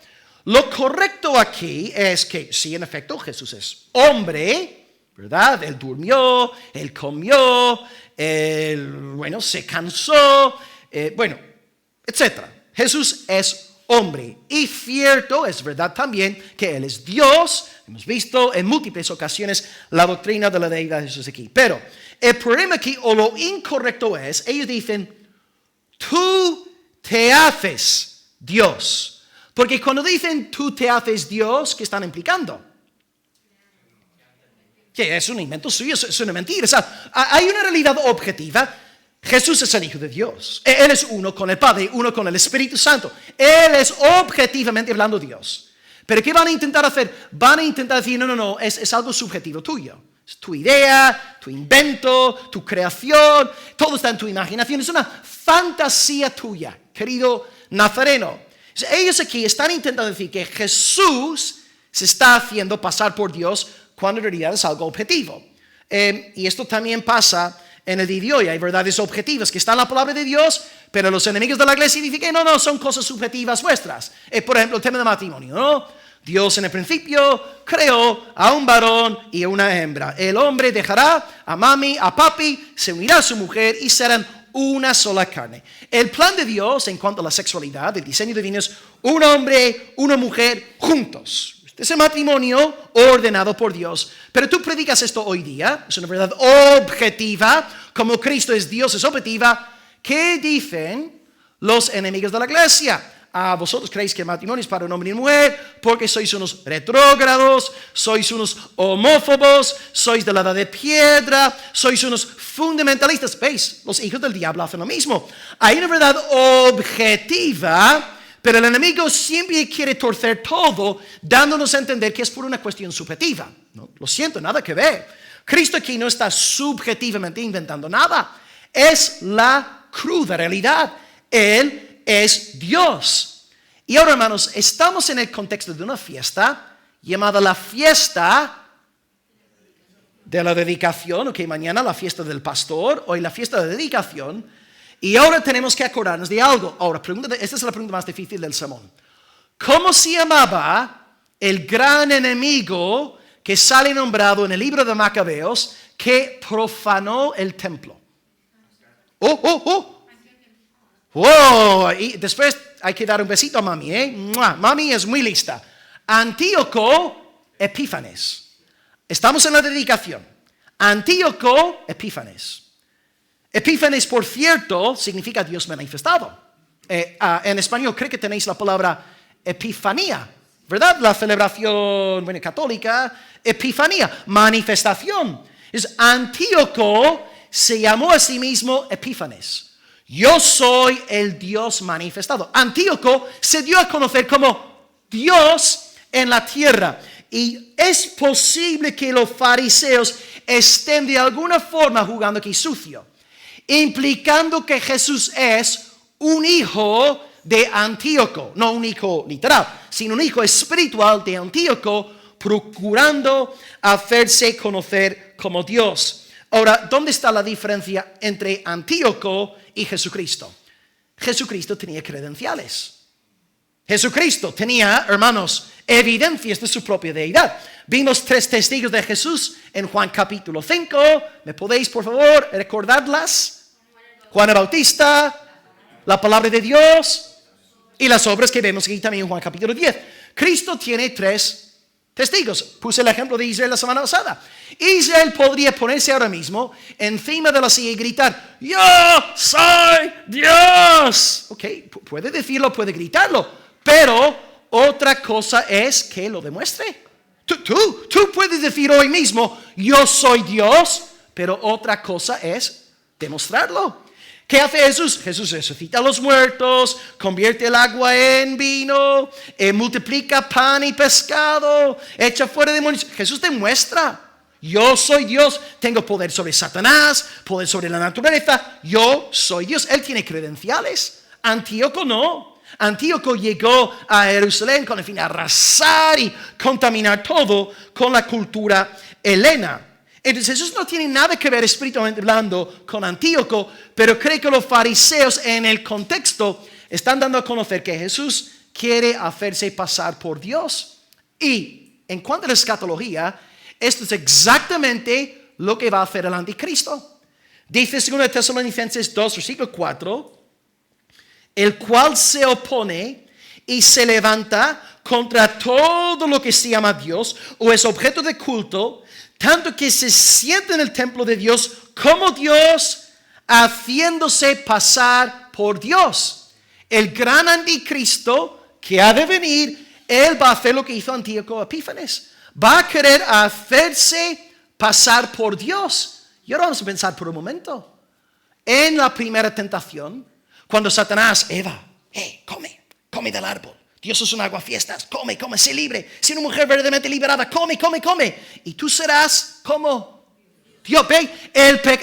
Lo correcto aquí es que, sí, en efecto, Jesús es hombre, ¿verdad? Él durmió, él comió, él, se cansó, etc. Jesús es hombre. Y cierto, es verdad también que Él es Dios. Hemos visto en múltiples ocasiones la doctrina de la deidad de Jesús aquí. Pero el problema aquí, o lo incorrecto es, ellos dicen, tú te haces Dios. Porque cuando dicen tú te haces Dios, ¿qué están implicando? Que es un invento suyo, es una mentira. O sea, hay una realidad objetiva. Jesús es el Hijo de Dios. Él es uno con el Padre, uno con el Espíritu Santo. Él es objetivamente hablando Dios. Pero ¿qué van a intentar hacer? Van a intentar decir, no, es algo subjetivo tuyo. Es tu idea, tu invento, tu creación. Todo está en tu imaginación. Es una fantasía tuya, querido nazareno. Ellos aquí están intentando decir que Jesús se está haciendo pasar por Dios cuando en realidad es algo objetivo. Y esto también pasa en el día de hoy. Hay verdades objetivas que están en la palabra de Dios, pero los enemigos de la iglesia dicen que no, son cosas subjetivas vuestras. Por ejemplo, el tema del matrimonio, ¿no? Dios en el principio creó a un varón y a una hembra. El hombre dejará a mami, a papi, se unirá a su mujer y serán una sola carne. El plan de Dios en cuanto a la sexualidad, el diseño divino es un hombre, una mujer juntos. Este es el matrimonio ordenado por Dios. Pero tú predicas esto hoy día, es una verdad objetiva, como Cristo es Dios, es objetiva. ¿Qué dicen los enemigos de la iglesia? Vosotros creéis que el matrimonio es para un hombre y mujer porque sois unos retrógrados, sois unos homófobos, sois de la edad de piedra, sois unos fundamentalistas. ¿Veis? Los hijos del diablo hacen lo mismo. Hay una verdad objetiva, pero el enemigo siempre quiere torcer todo, dándonos a entender que es por una cuestión subjetiva. No, lo siento, nada que ver. Cristo aquí no está subjetivamente inventando nada. Es la cruda realidad. Él es Dios. Y ahora, hermanos, estamos en el contexto de una fiesta llamada la fiesta de la dedicación. Ok, mañana la fiesta del pastor, hoy la fiesta de dedicación. Y ahora tenemos que acordarnos de algo. Ahora, esta es la pregunta más difícil del sermón. ¿Cómo se llamaba el gran enemigo que sale nombrado en el libro de Macabeos que profanó el templo? Y después hay que dar un besito a mami, Mami es muy lista. Antíoco Epífanes. Estamos en la dedicación. Antíoco Epífanes. Epífanes, por cierto, significa Dios manifestado. En español creo que tenéis la palabra epifanía, ¿verdad? La celebración católica, epifanía, manifestación. Antíoco se llamó a sí mismo Epífanes. Yo soy el Dios manifestado. Antíoco se dio a conocer como Dios en la tierra. Y es posible que los fariseos estén de alguna forma jugando aquí sucio, implicando que Jesús es un hijo de Antíoco. No un hijo literal, sino un hijo espiritual de Antíoco, procurando hacerse conocer como Dios. Ahora, ¿dónde está la diferencia entre Antíoco y Jesucristo? Jesucristo tenía credenciales. Jesucristo tenía, hermanos, evidencias de su propia deidad. Vimos 3 testigos de Jesús en Juan capítulo 5. ¿Me podéis, por favor, recordarlas? Juan el Bautista, la palabra de Dios y las obras que vemos aquí también en Juan capítulo 10. Cristo tiene 3 testigos. Puse el ejemplo de Israel la semana pasada. Israel podría ponerse ahora mismo encima de la silla y gritar: ¡Yo soy Dios! Ok, puede decirlo, puede gritarlo, pero otra cosa es que lo demuestre. Tú puedes decir hoy mismo: yo soy Dios, pero otra cosa es demostrarlo. ¿Qué hace Jesús? Jesús resucita a los muertos, convierte el agua en vino, multiplica pan y pescado, echa fuera demonios. Jesús demuestra: yo soy Dios, tengo poder sobre Satanás, poder sobre la naturaleza, yo soy Dios. Él tiene credenciales. Antíoco no. Antíoco llegó a Jerusalén con el fin de arrasar y contaminar todo con la cultura helena. Entonces Jesús no tiene nada que ver espiritualmente hablando con Antíoco, pero creo que los fariseos en el contexto están dando a conocer que Jesús quiere hacerse pasar por Dios. Y en cuanto a la escatología, esto es exactamente lo que va a hacer el anticristo. Dice 2 Tesalonicenses 2, versículo 4, el cual se opone y se levanta contra todo lo que se llama Dios o es objeto de culto, tanto que se siente en el templo de Dios como Dios, haciéndose pasar por Dios. El gran anticristo que ha de venir, él va a hacer lo que hizo Antíoco Epífanes. Va a querer hacerse pasar por Dios. Y ahora vamos a pensar por un momento. En la primera tentación, cuando Satanás: Eva, come del árbol. Dios es un aguafiestas, come, sé libre. Si una mujer verdaderamente liberada, come. Y tú serás como Dios. Ve,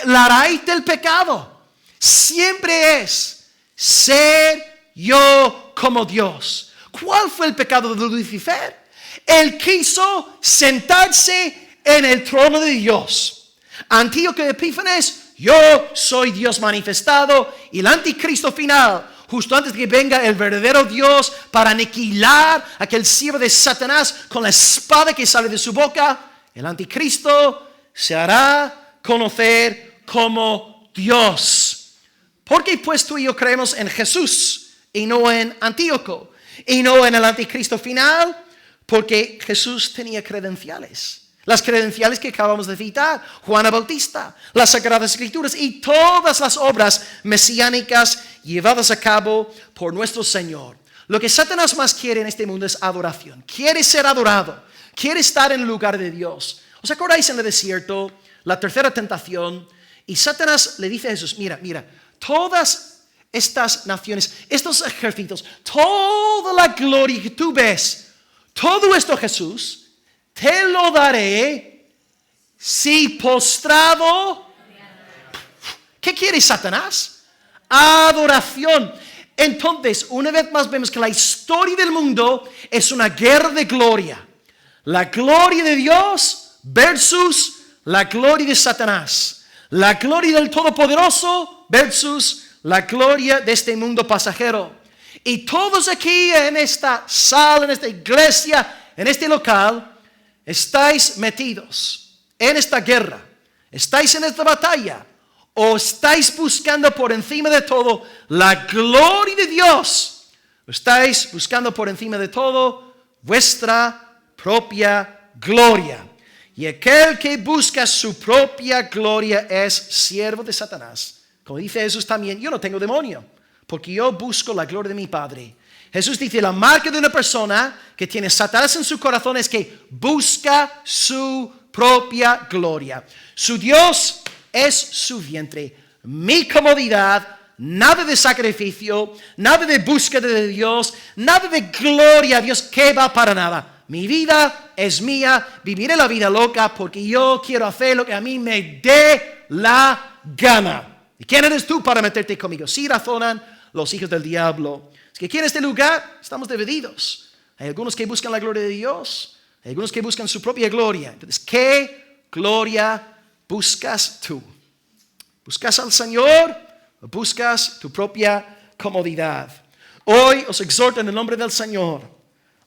la raíz del pecado siempre es ser yo como Dios. ¿Cuál fue el pecado de Lucifer? Él quiso sentarse en el trono de Dios. Antíoco Epífanes: yo soy Dios manifestado y el anticristo final, justo antes de que venga el verdadero Dios para aniquilar a aquel siervo de Satanás con la espada que sale de su boca, el anticristo se hará conocer como Dios. Porque pues tú y yo creemos en Jesús y no en Antíoco y no en el anticristo final, porque Jesús tenía credenciales. Las credenciales que acabamos de citar, Juan el Bautista, las Sagradas Escrituras y todas las obras mesiánicas llevadas a cabo por nuestro Señor. Lo que Satanás más quiere en este mundo es adoración. Quiere ser adorado, quiere estar en el lugar de Dios. ¿Os acordáis en el desierto, la tercera tentación? Y Satanás le dice a Jesús, mira, todas estas naciones, estos ejércitos, toda la gloria que tú ves, todo esto, Jesús, te lo daré si postrado. ¿Qué quiere Satanás? Adoración. Entonces, una vez más vemos que la historia del mundo es una guerra de gloria. La gloria de Dios versus la gloria de Satanás. La gloria del Todopoderoso versus la gloria de este mundo pasajero. Y todos aquí en esta sala, en esta iglesia, en este local, estáis metidos en esta guerra, estáis en esta batalla, o estáis buscando por encima de todo la gloria de Dios, o estáis buscando por encima de todo vuestra propia gloria. Y aquel que busca su propia gloria es siervo de Satanás. Como dice Jesús también, yo no tengo demonio, porque yo busco la gloria de mi Padre. Jesús dice, la marca de una persona que tiene Satanás en su corazón es que busca su propia gloria. Su Dios es su vientre. Mi comodidad, nada de sacrificio, nada de búsqueda de Dios, nada de gloria a Dios que va para nada. Mi vida es mía, viviré la vida loca porque yo quiero hacer lo que a mí me dé la gana. ¿Y quién eres tú para meterte conmigo? Sí razonan los hijos del diablo. Es que aquí en este lugar estamos divididos. Hay algunos que buscan la gloria de Dios, hay algunos que buscan su propia gloria. Entonces, ¿qué gloria buscas tú? ¿Buscas al Señor o buscas tu propia comodidad? Hoy os exhorto en el nombre del Señor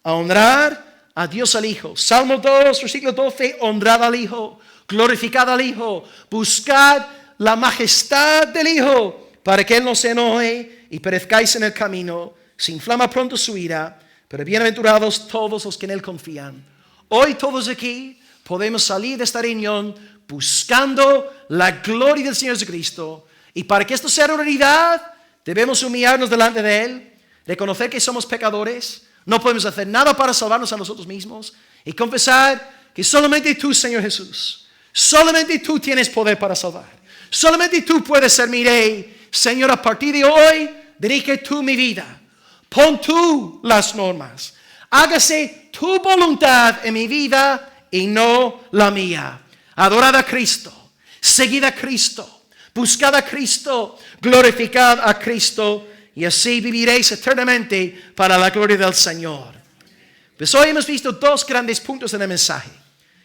a honrar a Dios al Hijo. Salmo 2, versículo 12, honrad al Hijo, glorificad al Hijo, buscad la majestad del Hijo, para que Él no se enoje y perezcáis en el camino. Se inflama pronto su ira, pero bienaventurados todos los que en Él confían. Hoy todos aquí podemos salir de esta reunión buscando la gloria del Señor Jesucristo. Y para que esto sea realidad, debemos humillarnos delante de Él, reconocer que somos pecadores, no podemos hacer nada para salvarnos a nosotros mismos y confesar que solamente tú, Señor Jesús, solamente tú tienes poder para salvar. Solamente tú puedes ser mi rey. Señor, a partir de hoy, dirige tú mi vida. Pon tú las normas. Hágase tu voluntad en mi vida y no la mía. Adorad a Cristo. Seguid a Cristo. Buscad a Cristo. Glorificad a Cristo. Y así viviréis eternamente para la gloria del Señor. Pues hoy hemos visto dos grandes puntos en el mensaje.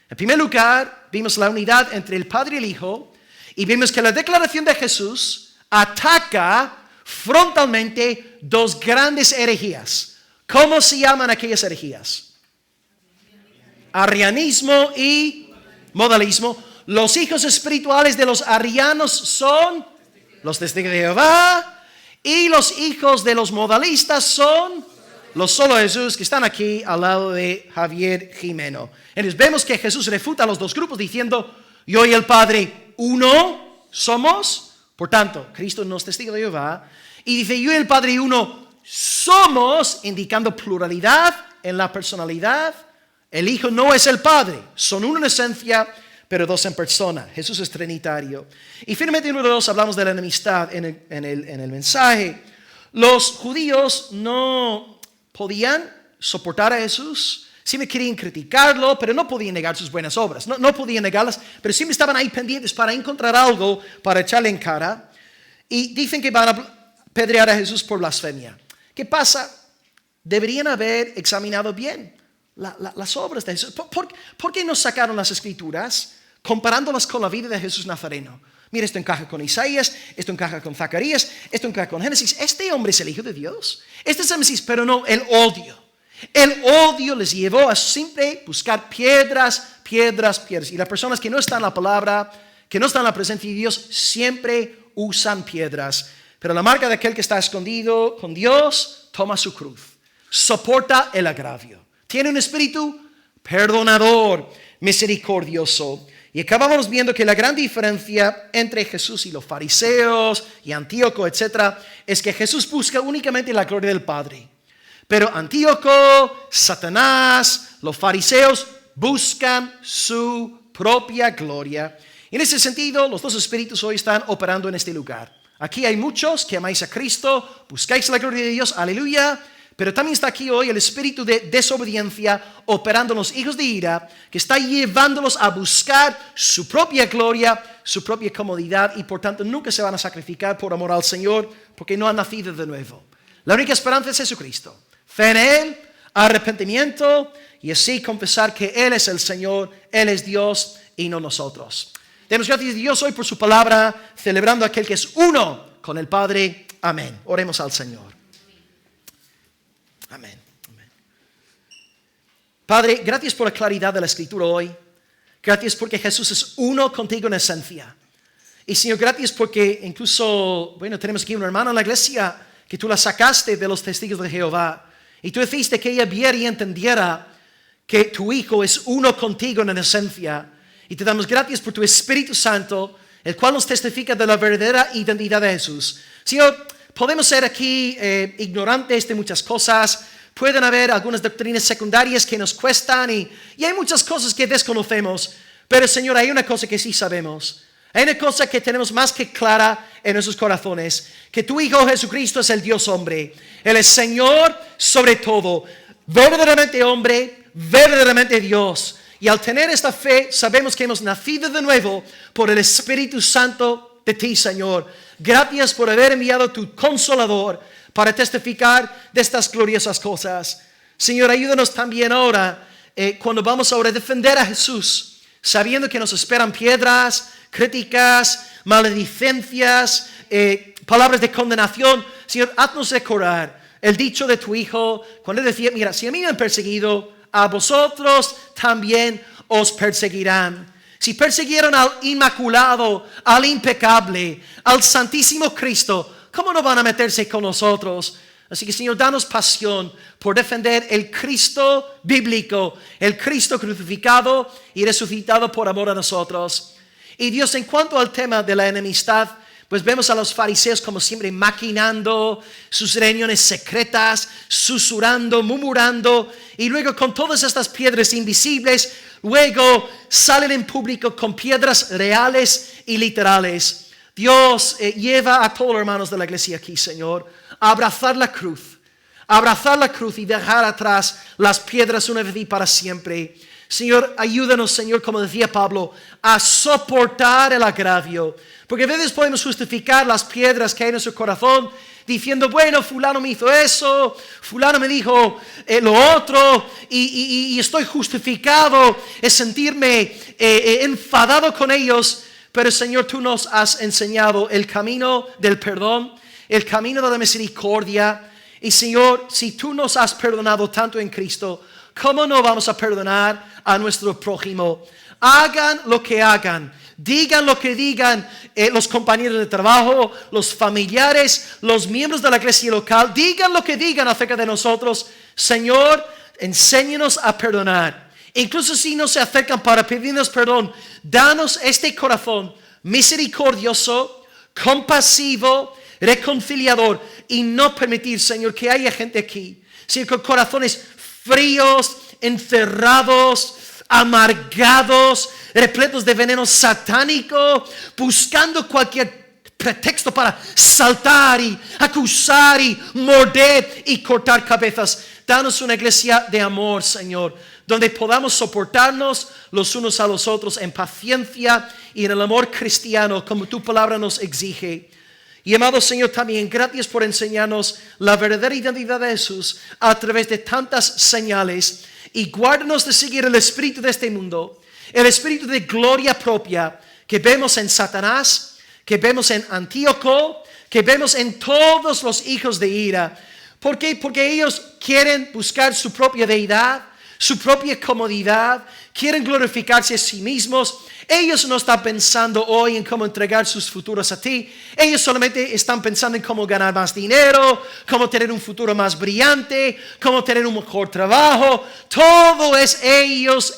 En primer lugar, vimos la unidad entre el Padre y el Hijo. Y vimos que la declaración de Jesús ataca frontalmente dos grandes herejías. ¿Cómo se llaman aquellas herejías? Arrianismo y modalismo. Los hijos espirituales de los arrianos son los testigos de Jehová. Y los hijos de los modalistas son los solo Jesús, que están aquí al lado de Javier Jimeno. Entonces vemos que Jesús refuta a los dos grupos diciendo, yo y el Padre uno somos. Por tanto, Cristo no es testigo de Jehová. Y dice, yo y el Padre uno somos, indicando pluralidad en la personalidad. El Hijo no es el Padre, son uno en esencia, pero dos en persona. Jesús es trinitario. Y finalmente, número 2, hablamos de la enemistad en el mensaje. Los judíos no podían soportar a Jesús. Sí me querían criticarlo, pero no podían negar sus buenas obras. No podían negarlas, pero siempre estaban ahí pendientes para encontrar algo para echarle en cara. Y dicen que van a apedrear a Jesús por blasfemia. ¿Qué pasa? Deberían haber examinado bien las obras de Jesús. ¿Por qué no sacaron las Escrituras comparándolas con la vida de Jesús Nazareno? Mira, esto encaja con Isaías, esto encaja con Zacarías, esto encaja con Génesis. Este hombre es el Hijo de Dios. Este es el Mesías, pero no el odio. El odio les llevó a siempre buscar piedras. Y las personas que no están en la palabra, que no están en la presencia de Dios, siempre usan piedras. Pero la marca de aquel que está escondido con Dios, toma su cruz. Soporta el agravio. Tiene un espíritu perdonador, misericordioso. Y acabamos viendo que la gran diferencia entre Jesús y los fariseos y Antíoco, etc., es que Jesús busca únicamente la gloria del Padre. Pero Antíoco, Satanás, los fariseos buscan su propia gloria. En ese sentido, los dos espíritus hoy están operando en este lugar. Aquí hay muchos que amáis a Cristo, buscáis la gloria de Dios, aleluya. Pero también está aquí hoy el espíritu de desobediencia operando en los hijos de ira, que está llevándolos a buscar su propia gloria, su propia comodidad, y por tanto nunca se van a sacrificar por amor al Señor, porque no han nacido de nuevo. La única esperanza es Jesucristo. Fe en Él, arrepentimiento, y así confesar que Él es el Señor, Él es Dios y no nosotros. Demos gracias a Dios hoy por su palabra, celebrando a aquel que es uno con el Padre. Amén. Oremos al Señor. Amén. Amén. Padre, gracias por la claridad de la Escritura hoy. Gracias porque Jesús es uno contigo en esencia. Y Señor, gracias porque incluso, tenemos aquí una hermana en la iglesia que tú la sacaste de los testigos de Jehová. Y tú hiciste que ella viera y entendiera que tu Hijo es uno contigo en esencia. Y te damos gracias por tu Espíritu Santo, el cual nos testifica de la verdadera identidad de Jesús. Señor, podemos ser aquí ignorantes de muchas cosas. Pueden haber algunas doctrinas secundarias que nos cuestan y hay muchas cosas que desconocemos. Pero Señor, hay una cosa que sí sabemos. Hay una cosa que tenemos más que clara en nuestros corazones. Que tu Hijo Jesucristo es el Dios hombre. Él es Señor sobre todo. Verdaderamente hombre, verdaderamente Dios. Y al tener esta fe, sabemos que hemos nacido de nuevo por el Espíritu Santo de ti, Señor. Gracias por haber enviado tu Consolador para testificar de estas gloriosas cosas. Señor, ayúdanos también ahora, cuando vamos ahora a defender a Jesús, sabiendo que nos esperan piedras, críticas, maledicencias, palabras de condenación. Señor, haznos recordar el dicho de tu Hijo, cuando Él decía, mira, si a mí me han perseguido, a vosotros también os perseguirán. Si persiguieron al inmaculado, al impecable, al santísimo Cristo, ¿cómo no van a meterse con nosotros? Así que, Señor, danos pasión por defender el Cristo bíblico, el Cristo crucificado y resucitado por amor a nosotros. Y Dios, en cuanto al tema de la enemistad, pues vemos a los fariseos como siempre maquinando sus reuniones secretas, susurrando, murmurando, y luego con todas estas piedras invisibles, luego salen en público con piedras reales y literales. Dios lleva a todos los hermanos de la iglesia aquí, Señor, a abrazar la cruz y dejar atrás las piedras una vez y para siempre. Señor, ayúdanos, Señor, como decía Pablo, a soportar el agravio. Porque a veces podemos justificar las piedras que hay en nuestro corazón diciendo, bueno, fulano me hizo eso, fulano me dijo lo otro, y estoy justificado en sentirme enfadado con ellos. Pero, Señor, tú nos has enseñado el camino del perdón, el camino de la misericordia. Y, Señor, si tú nos has perdonado tanto en Cristo, ¿cómo no vamos a perdonar a nuestro prójimo? Hagan lo que hagan, digan lo que digan los compañeros de trabajo, los familiares, los miembros de la iglesia local, digan lo que digan acerca de nosotros. Señor, enséñanos a perdonar. Incluso si no se acercan para pedirnos perdón, danos este corazón misericordioso, compasivo, reconciliador, y no permitir, Señor, que haya gente aquí, Señor, con corazones fríos, encerrados, amargados, repletos de veneno satánico, buscando cualquier pretexto para saltar y acusar y morder y cortar cabezas. Danos una iglesia de amor, Señor, donde podamos soportarnos los unos a los otros en paciencia y en el amor cristiano como tu palabra nos exige. Y amado Señor, también gracias por enseñarnos la verdadera identidad de Jesús a través de tantas señales. Y guárdanos de seguir el espíritu de este mundo, el espíritu de gloria propia que vemos en Satanás, que vemos en Antíoco, que vemos en todos los hijos de ira. ¿Por qué? Porque ellos quieren buscar su propia deidad, su propia comodidad, quieren glorificarse a sí mismos. Ellos no están pensando hoy en cómo entregar sus futuros a ti. Ellos solamente están pensando en cómo ganar más dinero, cómo tener un futuro más brillante, cómo tener un mejor trabajo. Todo es ellos,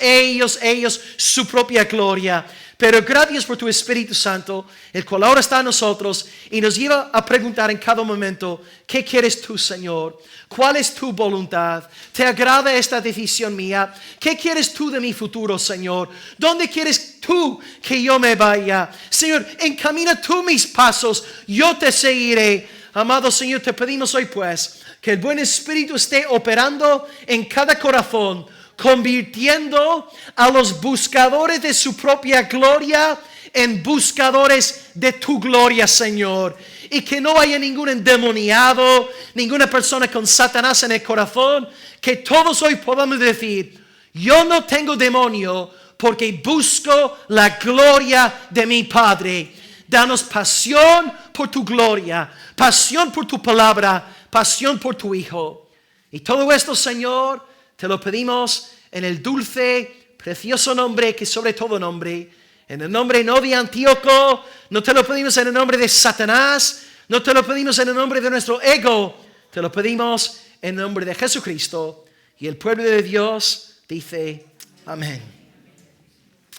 su propia gloria. Pero gracias por tu Espíritu Santo, el cual ahora está en nosotros y nos lleva a preguntar en cada momento, ¿qué quieres tú, Señor? ¿Cuál es tu voluntad? ¿Te agrada esta decisión mía? ¿Qué quieres tú de mi futuro, Señor? ¿Dónde quieres tú que yo me vaya? Señor, encamina tú mis pasos, yo te seguiré. Amado Señor, te pedimos hoy pues que el buen Espíritu esté operando en cada corazón, convirtiendo a los buscadores de su propia gloria en buscadores de tu gloria, Señor. Y que no haya ningún endemoniado, ninguna persona con Satanás en el corazón, que todos hoy podamos decir, yo no tengo demonio porque busco la gloria de mi Padre. Danos pasión por tu gloria, pasión por tu palabra, pasión por tu Hijo. Y todo esto, Señor, te lo pedimos en el dulce, precioso nombre que sobre todo nombre, en el nombre no de Antíoco, no te lo pedimos en el nombre de Satanás, no te lo pedimos en el nombre de nuestro ego, te lo pedimos en el nombre de Jesucristo. Y el pueblo de Dios dice, amén.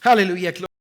Aleluya.